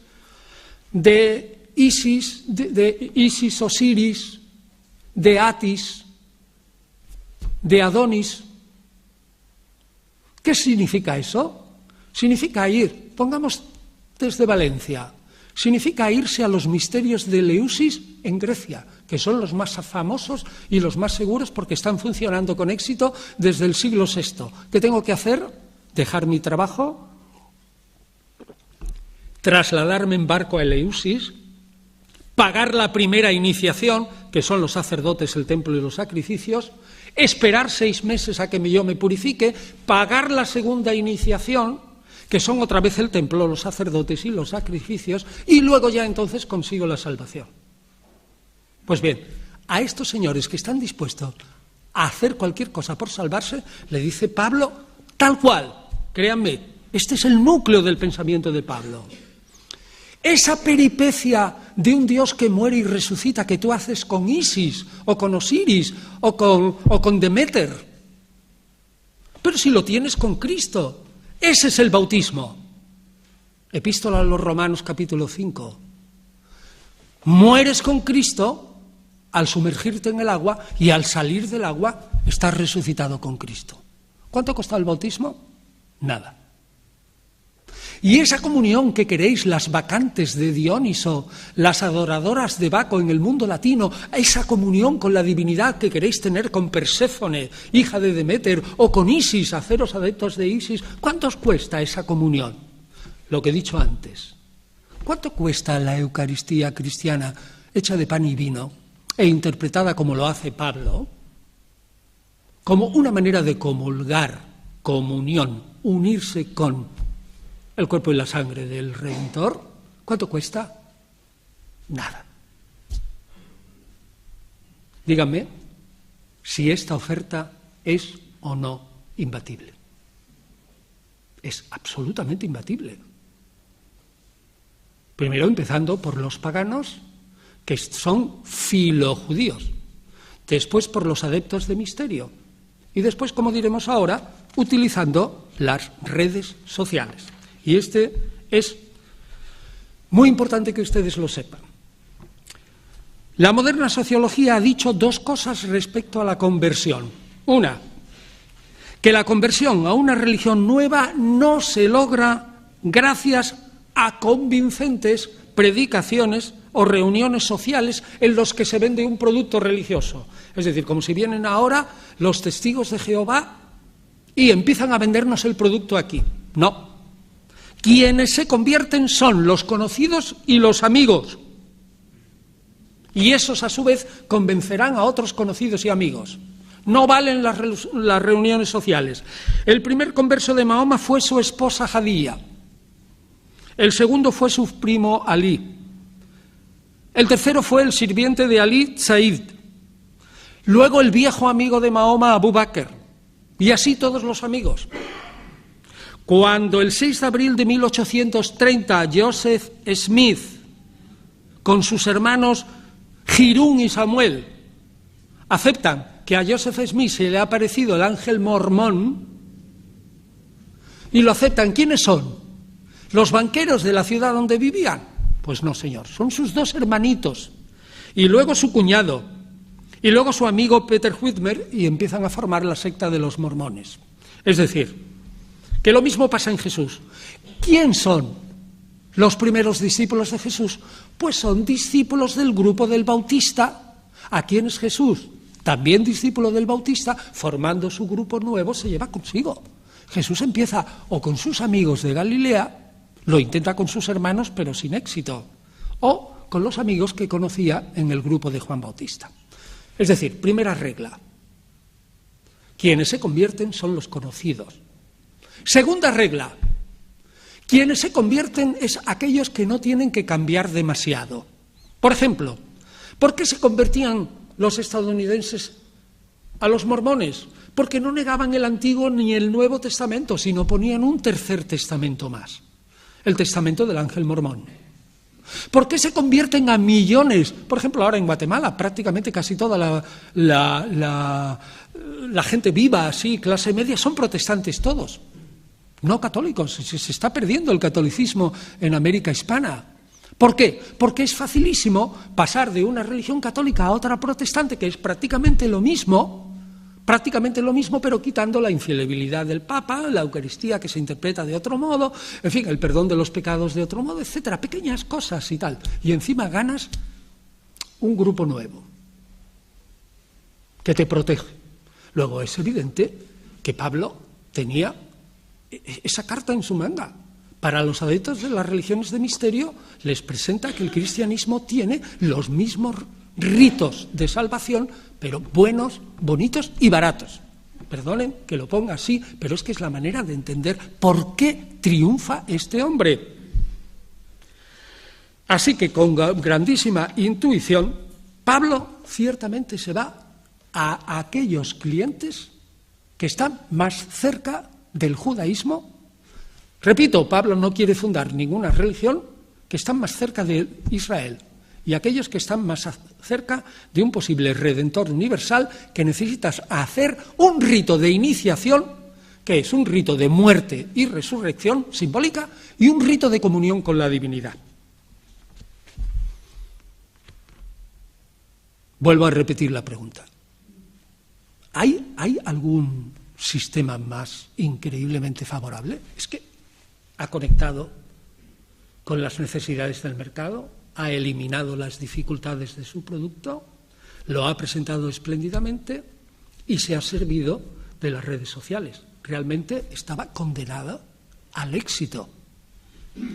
de Isis, Osiris, de Atis, de Adonis. ¿Qué significa eso? Significa ir, pongamos desde Valencia, significa irse a los misterios de Eleusis en Grecia, que son los más famosos y los más seguros porque están funcionando con éxito desde el siglo VI. ¿Qué tengo que hacer? Dejar mi trabajo, trasladarme en barco a Eleusis, pagar la primera iniciación, que son los sacerdotes, el templo y los sacrificios, esperar 6 meses a que yo me purifique, pagar la segunda iniciación, que son otra vez el templo, los sacerdotes y los sacrificios, y luego ya entonces consigo la salvación. Pues bien, a estos señores que están dispuestos a hacer cualquier cosa por salvarse, le dice Pablo tal cual, créanme, este es el núcleo del pensamiento de Pablo. Esa peripecia de un Dios que muere y resucita que tú haces con Isis, o con Osiris, o con Deméter. Pero si lo tienes con Cristo, ese es el bautismo. Epístola a los Romanos, capítulo 5. Mueres con Cristo al sumergirte en el agua y al salir del agua estás resucitado con Cristo. ¿Cuánto costó el bautismo? Nada. Y esa comunión que queréis, las bacantes de Dioniso, las adoradoras de Baco en el mundo latino, esa comunión con la divinidad que queréis tener con Perséfone, hija de Deméter, o con Isis, haceros adeptos de Isis, ¿cuánto os cuesta esa comunión? Lo que he dicho antes. ¿Cuánto cuesta la Eucaristía cristiana hecha de pan y vino e interpretada como lo hace Pablo? Como una manera de comulgar, comunión, unirse con el cuerpo y la sangre del Redentor. ¿Cuánto cuesta? Nada. Díganme si esta oferta es o no imbatible. es absolutamente imbatible. Primero empezando por los paganos, que son filojudíos, después por los adeptos de misterio y después, como diremos ahora, utilizando las redes sociales. Y es muy importante que ustedes lo sepan. La moderna sociología ha dicho dos cosas respecto a la conversión. Una, que la conversión a una religión nueva no se logra gracias a convincentes predicaciones o reuniones sociales en los que se vende un producto religioso. Es decir, como si vienen ahora los testigos de Jehová y empiezan a vendernos el producto aquí. No. Quienes se convierten son los conocidos y los amigos. Y esos, a su vez, convencerán a otros conocidos y amigos. No valen las reuniones sociales. El primer converso de Mahoma fue su esposa Jadía. El segundo fue su primo Alí. El tercero fue el sirviente de Alí, Said. Luego el viejo amigo de Mahoma, Abu Bakr. Y así todos los amigos. Cuando el 6 de abril de 1830 Joseph Smith, con sus hermanos Hirún y Samuel, aceptan que a Joseph Smith se le ha aparecido el ángel mormón y lo aceptan, ¿quiénes son? ¿Los banqueros de la ciudad donde vivían? Pues no, señor, son sus dos hermanitos, y luego su cuñado, y luego su amigo Peter Whitmer, y empiezan a formar la secta de los mormones. Es decir, que lo mismo pasa en Jesús. ¿Quién son los primeros discípulos de Jesús? Pues son discípulos del grupo del Bautista. ¿A quién es Jesús? También discípulo del Bautista, formando su grupo nuevo, se lleva consigo. Jesús empieza o con sus amigos de Galilea, lo intenta con sus hermanos, pero sin éxito, o con los amigos que conocía en el grupo de Juan Bautista. Es decir, primera regla, quienes se convierten son los conocidos. Segunda regla, quienes se convierten es aquellos que no tienen que cambiar demasiado. Por ejemplo, ¿por qué se convertían los estadounidenses a los mormones? Porque no negaban el Antiguo ni el Nuevo Testamento, sino ponían un tercer testamento más, el testamento del ángel mormón. ¿Por qué se convierten a millones? Por ejemplo, ahora en Guatemala, prácticamente casi toda la gente viva, así, clase media, son protestantes todos, no católicos. Se está perdiendo el catolicismo en América hispana. ¿Por qué? Porque es facilísimo pasar de una religión católica a otra protestante, que es prácticamente lo mismo, pero quitando la infalibilidad del Papa, la Eucaristía que se interpreta de otro modo, en fin, el perdón de los pecados de otro modo, etcétera, pequeñas cosas y tal. Y encima ganas un grupo nuevo que te protege. Luego es evidente que Pablo tenía esa carta en su manga. Para los adeptos de las religiones de misterio les presenta que el cristianismo tiene los mismos ritos de salvación, pero buenos, bonitos y baratos. Perdonen que lo ponga así, pero es que es la manera de entender por qué triunfa este hombre. Así que con grandísima intuición, Pablo ciertamente se va a aquellos clientes que están más cerca del judaísmo. Repito, Pablo no quiere fundar ninguna religión, que están más cerca de Israel, y aquellos que están más cerca de un posible redentor universal, que necesitas hacer un rito de iniciación, que es un rito de muerte y resurrección simbólica, y un rito de comunión con la divinidad. Vuelvo a repetir la pregunta. ¿Hay algún sistema más increíblemente favorable? Es que ha conectado con las necesidades del mercado, ha eliminado las dificultades de su producto, lo ha presentado espléndidamente y se ha servido de las redes sociales. Realmente estaba condenada al éxito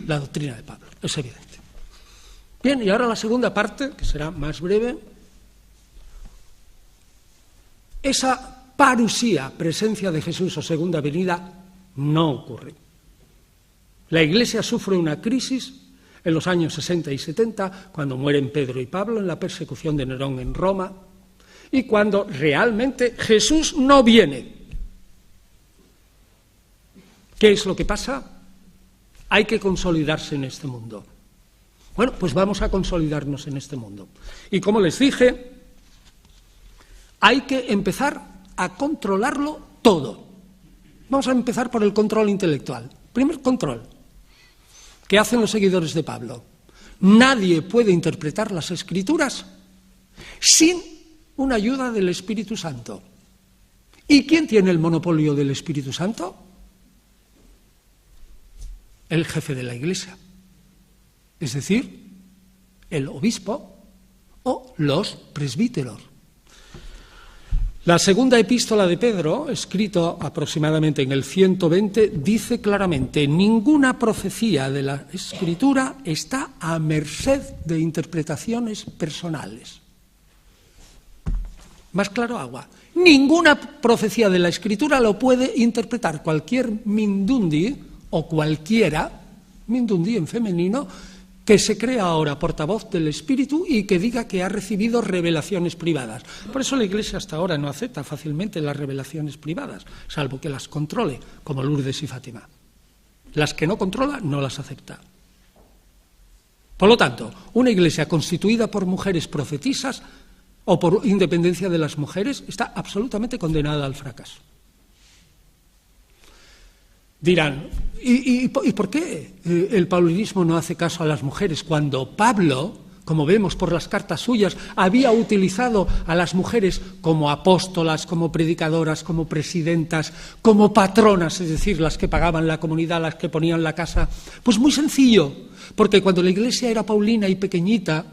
la doctrina de Pablo, es evidente. Bien, y ahora la segunda parte, que será más breve. Esa parusía, presencia de Jesús o segunda venida, no ocurre. La Iglesia sufre una crisis en los años 60 y 70, cuando mueren Pedro y Pablo en la persecución de Nerón en Roma, y cuando realmente Jesús no viene. ¿Qué es lo que pasa? Hay que consolidarse en este mundo. Bueno, pues vamos a consolidarnos en este mundo. Y como les dije, hay que empezar a controlarlo todo. Vamos a empezar por el control intelectual. Primer control. ¿Qué hacen los seguidores de Pablo? Nadie puede interpretar las Escrituras sin una ayuda del Espíritu Santo. ¿Y quién tiene el monopolio del Espíritu Santo? El jefe de la Iglesia, es decir, el obispo o los presbíteros. La segunda epístola de Pedro, escrito aproximadamente en el 120, dice claramente: ninguna profecía de la Escritura está a merced de interpretaciones personales. Más claro agua. Ninguna profecía de la Escritura lo puede interpretar cualquier mindundi o cualquiera, mindundi en femenino, que se crea ahora portavoz del Espíritu y que diga que ha recibido revelaciones privadas. Por eso la Iglesia hasta ahora no acepta fácilmente las revelaciones privadas, salvo que las controle, como Lourdes y Fátima. Las que no controla, no las acepta. Por lo tanto, una Iglesia constituida por mujeres profetisas o por independencia de las mujeres está absolutamente condenada al fracaso. Dirán, ¿y por qué el paulinismo no hace caso a las mujeres cuando Pablo, como vemos por las cartas suyas, había utilizado a las mujeres como apóstolas, como predicadoras, como presidentas, como patronas, es decir, las que pagaban la comunidad, las que ponían la casa? Pues muy sencillo, porque cuando la iglesia era paulina y pequeñita,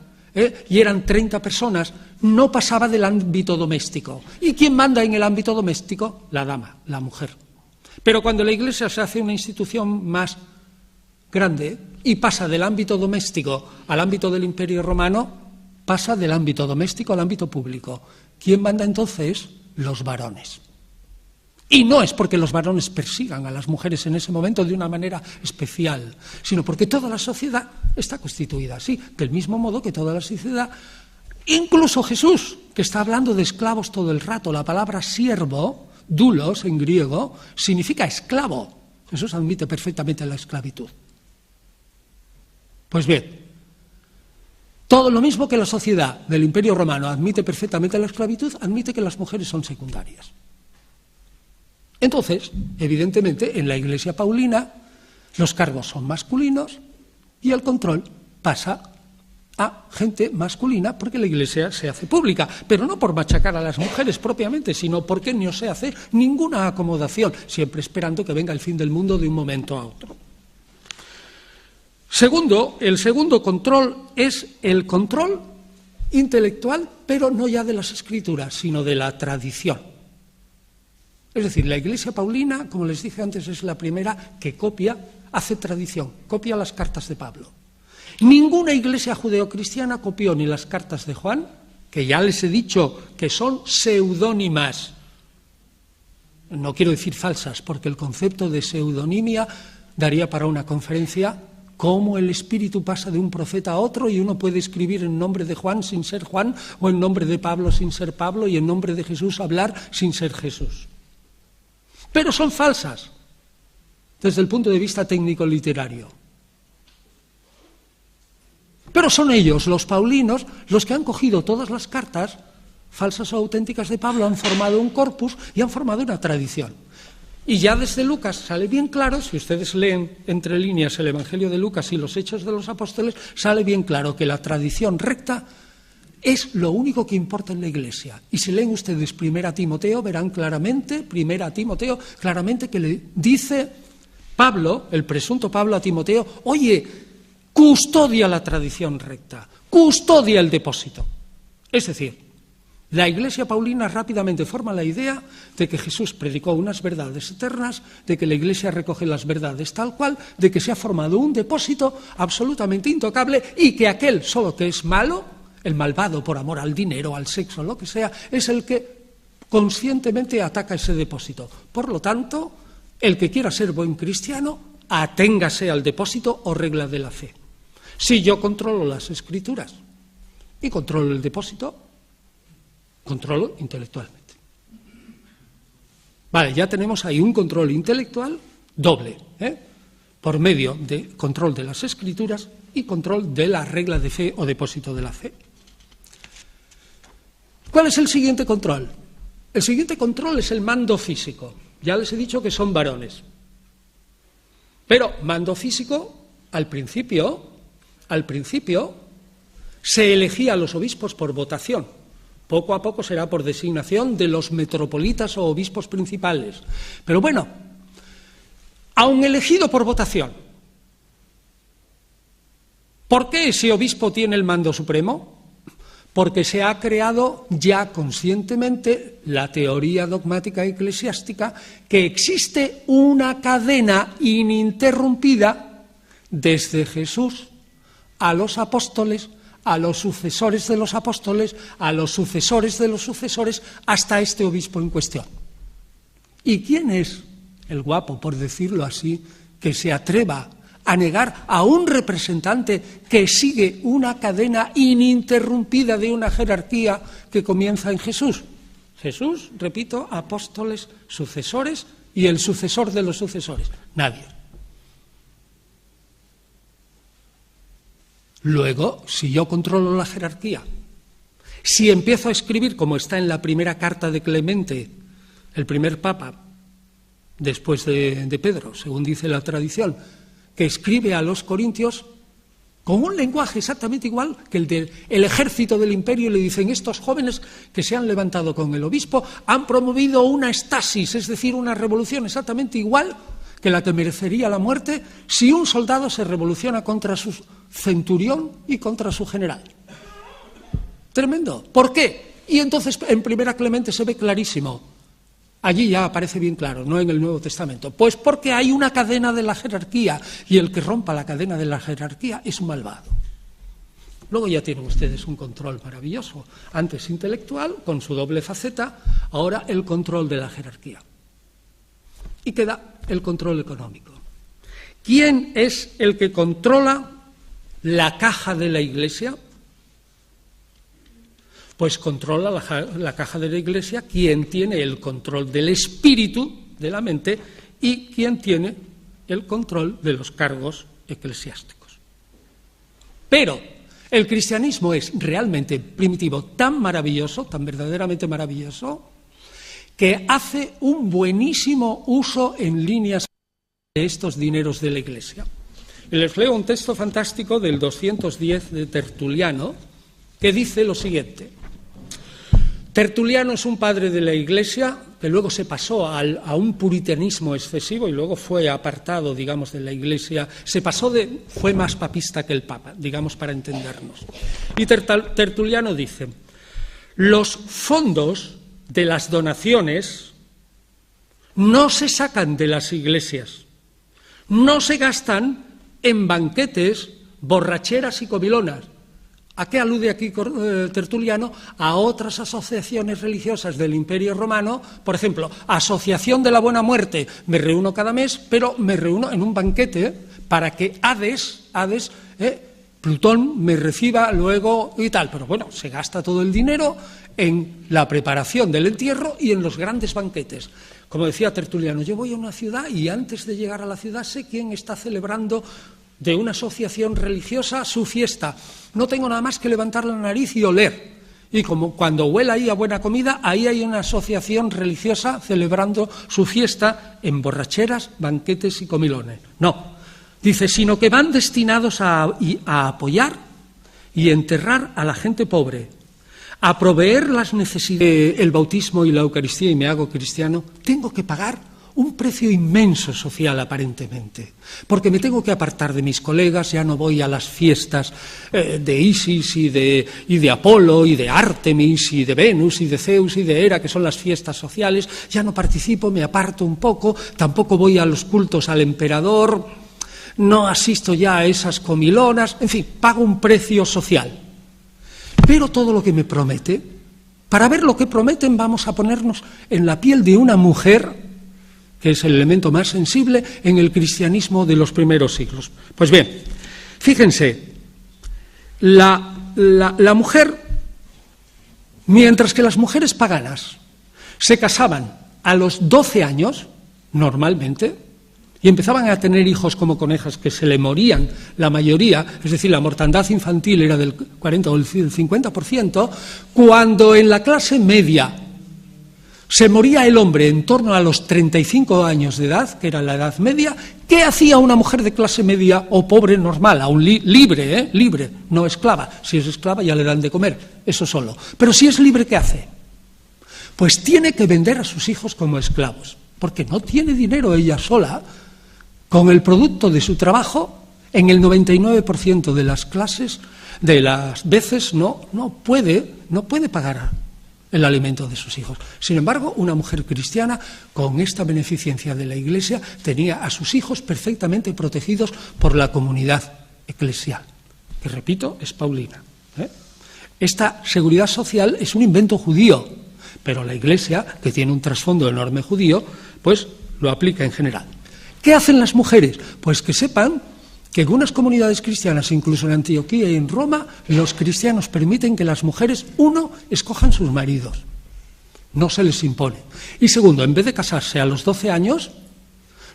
y eran 30 personas, no pasaba del ámbito doméstico. ¿Y quién manda en el ámbito doméstico? La dama, la mujer. Pero cuando la Iglesia se hace una institución más grande y pasa del ámbito doméstico al ámbito del Imperio Romano, pasa del ámbito doméstico al ámbito público. ¿Quién manda entonces? Los varones. Y no es porque los varones persigan a las mujeres en ese momento de una manera especial, sino porque toda la sociedad está constituida así, del mismo modo que toda la sociedad, incluso Jesús, que está hablando de esclavos todo el rato. La palabra siervo, doulos en griego, significa esclavo. Jesús admite perfectamente la esclavitud. Pues bien, todo lo mismo que la sociedad del Imperio Romano admite perfectamente la esclavitud, admite que las mujeres son secundarias. Entonces, evidentemente, en la Iglesia paulina los cargos son masculinos y el control pasa a gente masculina porque la Iglesia se hace pública, pero no por machacar a las mujeres propiamente, sino porque no se hace ninguna acomodación, siempre esperando que venga el fin del mundo de un momento a otro. Segundo, el segundo control es el control intelectual, pero no ya de las Escrituras, sino de la tradición. Es decir, la Iglesia paulina, como les dije antes, es la primera que copia, hace tradición, copia las cartas de Pablo. Ninguna iglesia judeocristiana copió ni las cartas de Juan, que ya les he dicho que son seudónimas. No quiero decir falsas, porque el concepto de seudonimia daría para una conferencia. Cómo el espíritu pasa de un profeta a otro y uno puede escribir en nombre de Juan sin ser Juan, o en nombre de Pablo sin ser Pablo, y en nombre de Jesús hablar sin ser Jesús. Pero son falsas desde el punto de vista técnico-literario. Pero son ellos, los paulinos, los que han cogido todas las cartas, falsas o auténticas de Pablo, han formado un corpus y han formado una tradición. Y ya desde Lucas sale bien claro, si ustedes leen entre líneas el Evangelio de Lucas y los Hechos de los Apóstoles, sale bien claro que la tradición recta es lo único que importa en la Iglesia. Y si leen ustedes 1 Timoteo, verán claramente, 1 Timoteo, claramente que le dice Pablo, el presunto Pablo a Timoteo, oye, custodia la tradición recta, custodia el depósito. Es decir, la Iglesia paulina rápidamente forma la idea de que Jesús predicó unas verdades eternas, de que la Iglesia recoge las verdades tal cual, de que se ha formado un depósito absolutamente intocable y que aquel solo que es malo, el malvado por amor al dinero, al sexo, lo que sea, es el que conscientemente ataca ese depósito. Por lo tanto, el que quiera ser buen cristiano, aténgase al depósito o regla de la fe. Si yo controlo las Escrituras y controlo el depósito, controlo intelectualmente. Vale, ya tenemos ahí un control intelectual doble, por medio de control de las Escrituras y control de la regla de fe o depósito de la fe. ¿Cuál es el siguiente control? El siguiente control es el mando físico. Ya les he dicho que son varones. Pero mando físico, al principio, se elegía a los obispos por votación. Poco a poco será por designación de los metropolitas o obispos principales. Pero bueno, aun elegido por votación, ¿por qué ese obispo tiene el mando supremo? Porque se ha creado ya conscientemente la teoría dogmática eclesiástica que existe una cadena ininterrumpida desde Jesús a los apóstoles, a los sucesores de los apóstoles, a los sucesores de los sucesores, hasta este obispo en cuestión. ¿Y quién es el guapo, por decirlo así, que se atreva a negar a un representante que sigue una cadena ininterrumpida de una jerarquía que comienza en Jesús? Jesús, repito, apóstoles, sucesores y el sucesor de los sucesores. Nadie. Luego, si yo controlo la jerarquía, si empiezo a escribir, como está en la primera carta de Clemente, el primer papa, después de Pedro, según dice la tradición, que escribe a los corintios con un lenguaje exactamente igual que el del ejército del imperio, le dicen: estos jóvenes que se han levantado con el obispo han promovido una estasis, es decir, una revolución exactamente igual que la que merecería la muerte si un soldado se revoluciona contra su centurión y contra su general. Tremendo. ¿Por qué? Y entonces en Primera Clemente se ve clarísimo. Allí ya aparece bien claro, no en el Nuevo Testamento. Pues porque hay una cadena de la jerarquía y el que rompa la cadena de la jerarquía es un malvado. Luego ya tienen ustedes un control maravilloso. Antes intelectual, con su doble faceta, ahora el control de la jerarquía. Y queda el control económico. ¿Quién es el que controla la caja de la Iglesia? Pues controla la caja de la Iglesia quien tiene el control del espíritu, de la mente, y quien tiene el control de los cargos eclesiásticos. Pero el cristianismo es realmente primitivo, tan maravilloso, tan verdaderamente maravilloso, que hace un buenísimo uso en líneas de estos dineros de la Iglesia. Y les leo un texto fantástico del 210 de Tertuliano, que dice lo siguiente. Tertuliano es un padre de la Iglesia que luego se pasó a un puritanismo excesivo y luego fue apartado, digamos, de la Iglesia. Fue más papista que el Papa, digamos, para entendernos. Y Tertuliano dice: los fondos de las donaciones no se sacan de las iglesias, no se gastan en banquetes, borracheras y comilonas. ¿A qué alude aquí Tertuliano? A otras asociaciones religiosas del Imperio Romano, por ejemplo, Asociación de la Buena Muerte. Me reúno cada mes, pero me reúno en un banquete para que Hades, Plutón, me reciba luego y tal. Pero bueno, se gasta todo el dinero en la preparación del entierro y en los grandes banquetes. Como decía Tertuliano, yo voy a una ciudad y antes de llegar a la ciudad sé quién está celebrando de una asociación religiosa su fiesta. No tengo nada más que levantar la nariz y oler. Y como cuando huela ahí a buena comida, ahí hay una asociación religiosa celebrando su fiesta en borracheras, banquetes y comilones. No, dice, sino que van destinados a apoyar y enterrar a la gente pobre, a proveer las necesidades del bautismo y la Eucaristía, y me hago cristiano. Tengo que pagar un precio inmenso social, aparentemente, porque me tengo que apartar de mis colegas, ya no voy a las fiestas de Isis y de Apolo y de Artemis y de Venus y de Zeus y de Hera, que son las fiestas sociales, ya no participo, me aparto un poco, tampoco voy a los cultos al emperador, no asisto ya a esas comilonas, en fin, pago un precio social. Pero todo lo que me promete, para ver lo que prometen vamos a ponernos en la piel de una mujer, que es el elemento más sensible en el cristianismo de los primeros siglos. Pues bien, fíjense, la mujer, mientras que las mujeres paganas se casaban a los 12 años, normalmente, y empezaban a tener hijos como conejas que se le morían la mayoría, es decir, la mortandad infantil era del 40 o el 50%, cuando en la clase media se moría el hombre en torno a los 35 años de edad, que era la edad media, ¿qué hacía una mujer de clase media o pobre normal, aún libre, libre, no esclava? Si es esclava ya le dan de comer, eso solo. Pero si es libre, ¿qué hace? Pues tiene que vender a sus hijos como esclavos, porque no tiene dinero ella sola. Con el producto de su trabajo, en el 99% de las clases, de las veces, no puede pagar el alimento de sus hijos. Sin embargo, una mujer cristiana, con esta beneficencia de la Iglesia, tenía a sus hijos perfectamente protegidos por la comunidad eclesial, que, repito, es paulina. Esta seguridad social es un invento judío, pero la Iglesia, que tiene un trasfondo enorme judío, pues lo aplica en general. ¿Qué hacen las mujeres? Pues que sepan que en unas comunidades cristianas, incluso en Antioquía y en Roma, los cristianos permiten que las mujeres, uno, escojan sus maridos, no se les impone. Y segundo, en vez de casarse a los 12 años,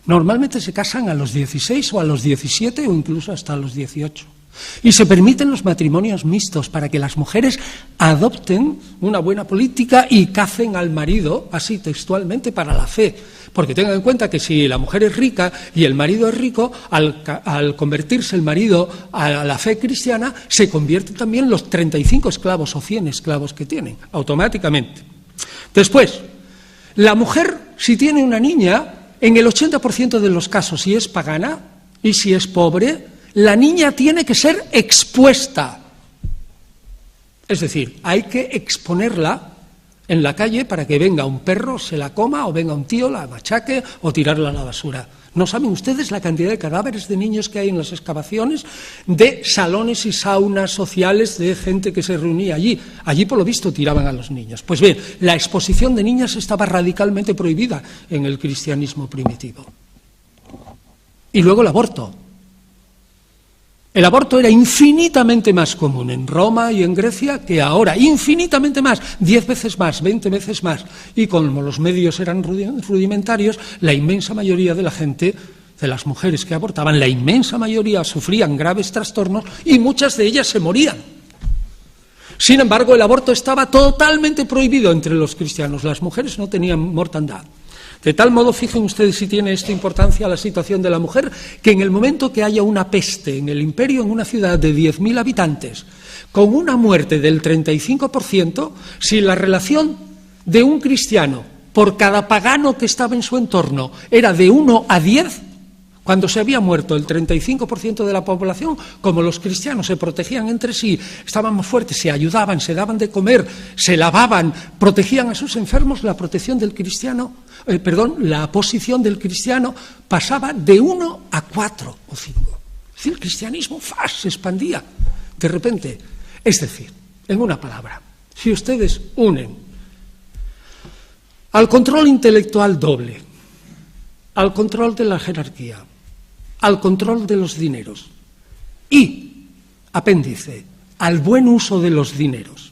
normalmente se casan a los 16 o a los 17 o incluso hasta los 18. Y se permiten los matrimonios mixtos para que las mujeres adopten una buena política y cacen al marido, así textualmente, para la fe. Porque tengan en cuenta que si la mujer es rica y el marido es rico, al convertirse el marido a la fe cristiana, se convierten también los 35 esclavos o 100 esclavos que tienen, automáticamente. Después, la mujer, si tiene una niña, en el 80% de los casos, si es pagana y si es pobre, la niña tiene que ser expuesta. Es decir, hay que exponerla en la calle para que venga un perro, se la coma, o venga un tío, la machaque o tirarla a la basura. ¿No saben ustedes la cantidad de cadáveres de niños que hay en las excavaciones, de salones y saunas sociales de gente que se reunía allí? Allí, por lo visto, tiraban a los niños. Pues bien, la exposición de niñas estaba radicalmente prohibida en el cristianismo primitivo. Y luego el aborto. El aborto era infinitamente más común en Roma y en Grecia que ahora, infinitamente más, 10 veces más, 20 veces más. Y como los medios eran rudimentarios, la inmensa mayoría de la gente, de las mujeres que abortaban, la inmensa mayoría sufrían graves trastornos y muchas de ellas se morían. Sin embargo, el aborto estaba totalmente prohibido entre los cristianos. Las mujeres no tenían mortandad. De tal modo, fijen ustedes si tiene esta importancia la situación de la mujer, que en el momento que haya una peste en el imperio, en una ciudad de 10.000 habitantes, con una muerte del 35%, si la relación de un cristiano por cada pagano que estaba en su entorno era de 1 a 10, cuando se había muerto el 35% de la población, como los cristianos se protegían entre sí, estaban más fuertes, se ayudaban, se daban de comer, se lavaban, protegían a sus enfermos, la posición del cristiano pasaba de 1 a 4 o 5. Es decir, el cristianismo se expandía de repente. Es decir, en una palabra, si ustedes unen al control intelectual doble, al control de la jerarquía, al control de los dineros y, apéndice, al buen uso de los dineros,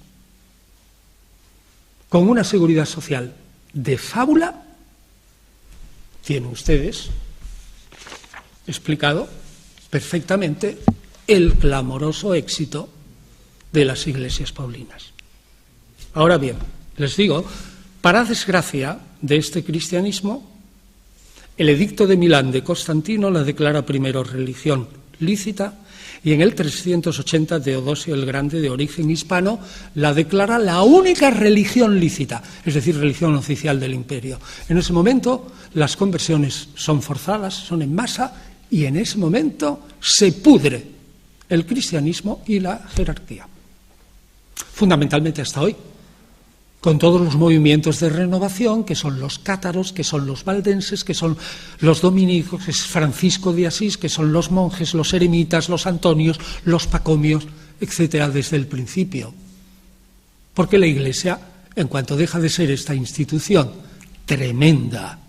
con una seguridad social de fábula, tienen ustedes explicado perfectamente el clamoroso éxito de las iglesias paulinas. Ahora bien, les digo, para desgracia de este cristianismo, el edicto de Milán de Constantino la declara primero religión lícita y en el 380 Teodosio el Grande, de origen hispano, la declara la única religión lícita, es decir, religión oficial del imperio. En ese momento las conversiones son forzadas, son en masa, y en ese momento se pudre el cristianismo y la jerarquía. Fundamentalmente hasta hoy, con todos los movimientos de renovación, que son los cátaros, que son los valdenses, que son los dominicos, que es Francisco de Asís, que son los monjes, los eremitas, los antonios, los pacomios, etcétera, desde el principio. Porque la Iglesia, en cuanto deja de ser esta institución tremenda,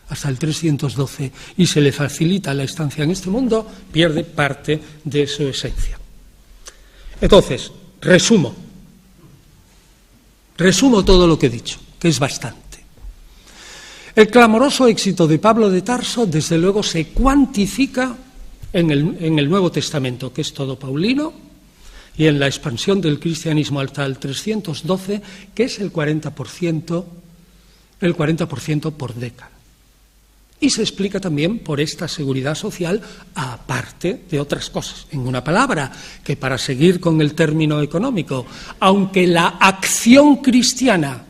hasta el 312, y se le facilita la estancia en este mundo, pierde parte de su esencia. Entonces, resumo todo lo que he dicho, que es bastante. El clamoroso éxito de Pablo de Tarso, desde luego, se cuantifica en el Nuevo Testamento, que es todo paulino, y en la expansión del cristianismo hasta el 312, que es el 40% por década. Y se explica también por esta seguridad social, aparte de otras cosas. En una palabra, que para seguir con el término económico, aunque la acción cristiana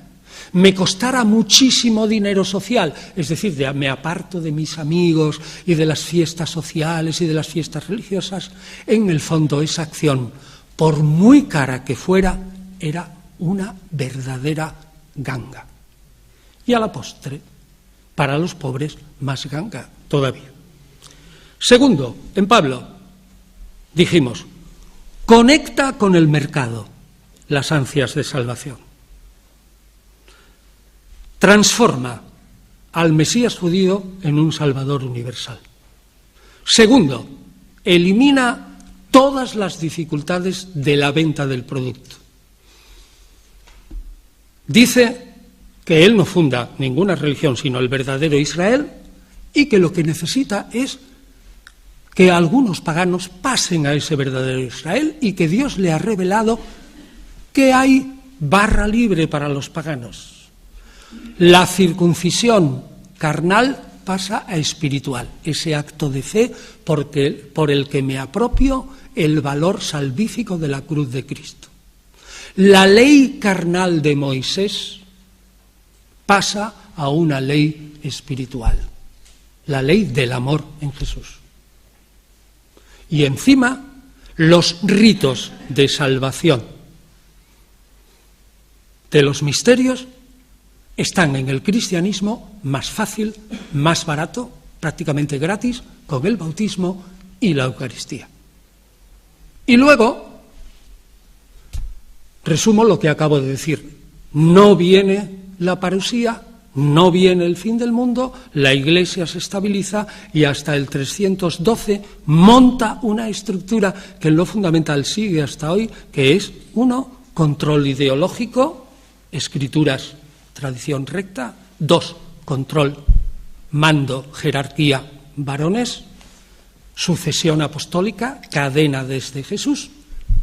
me costara muchísimo dinero social, es decir, me aparto de mis amigos y de las fiestas sociales y de las fiestas religiosas, en el fondo esa acción, por muy cara que fuera, era una verdadera ganga. Y a la postre, para los pobres, más ganga todavía. Segundo, en Pablo, dijimos, conecta con el mercado las ansias de salvación. Transforma al Mesías judío en un Salvador universal. Segundo, elimina todas las dificultades de la venta del producto. Dice que él no funda ninguna religión sino el verdadero Israel y que lo que necesita es que algunos paganos pasen a ese verdadero Israel y que Dios le ha revelado que hay barra libre para los paganos. La circuncisión carnal pasa a espiritual, ese acto de fe por el que me apropio el valor salvífico de la cruz de Cristo. La ley carnal de Moisés pasa a una ley espiritual, la ley del amor en Jesús. Y encima, los ritos de salvación de los misterios están en el cristianismo más fácil, más barato, prácticamente gratis, con el bautismo y la Eucaristía. Y luego, resumo lo que acabo de decir, no viene la parusía, no viene el fin del mundo, la Iglesia se estabiliza y hasta el 312 monta una estructura que en lo fundamental sigue hasta hoy, que es, uno, control ideológico, escrituras, tradición recta, dos, control, mando, jerarquía, varones, sucesión apostólica, cadena desde Jesús,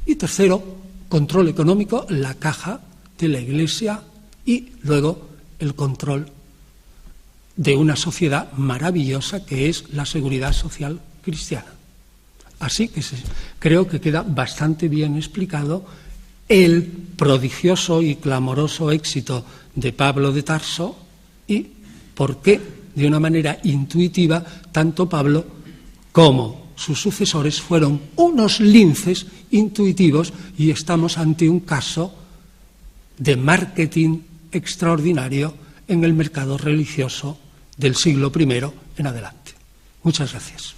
y tercero, control económico, la caja de la Iglesia, y luego el control de una sociedad maravillosa que es la seguridad social cristiana. Así que creo que queda bastante bien explicado el prodigioso y clamoroso éxito de Pablo de Tarso y por qué, de una manera intuitiva, tanto Pablo como sus sucesores fueron unos linces intuitivos y estamos ante un caso de marketing extraordinario en el mercado religioso del siglo I en adelante. Muchas gracias.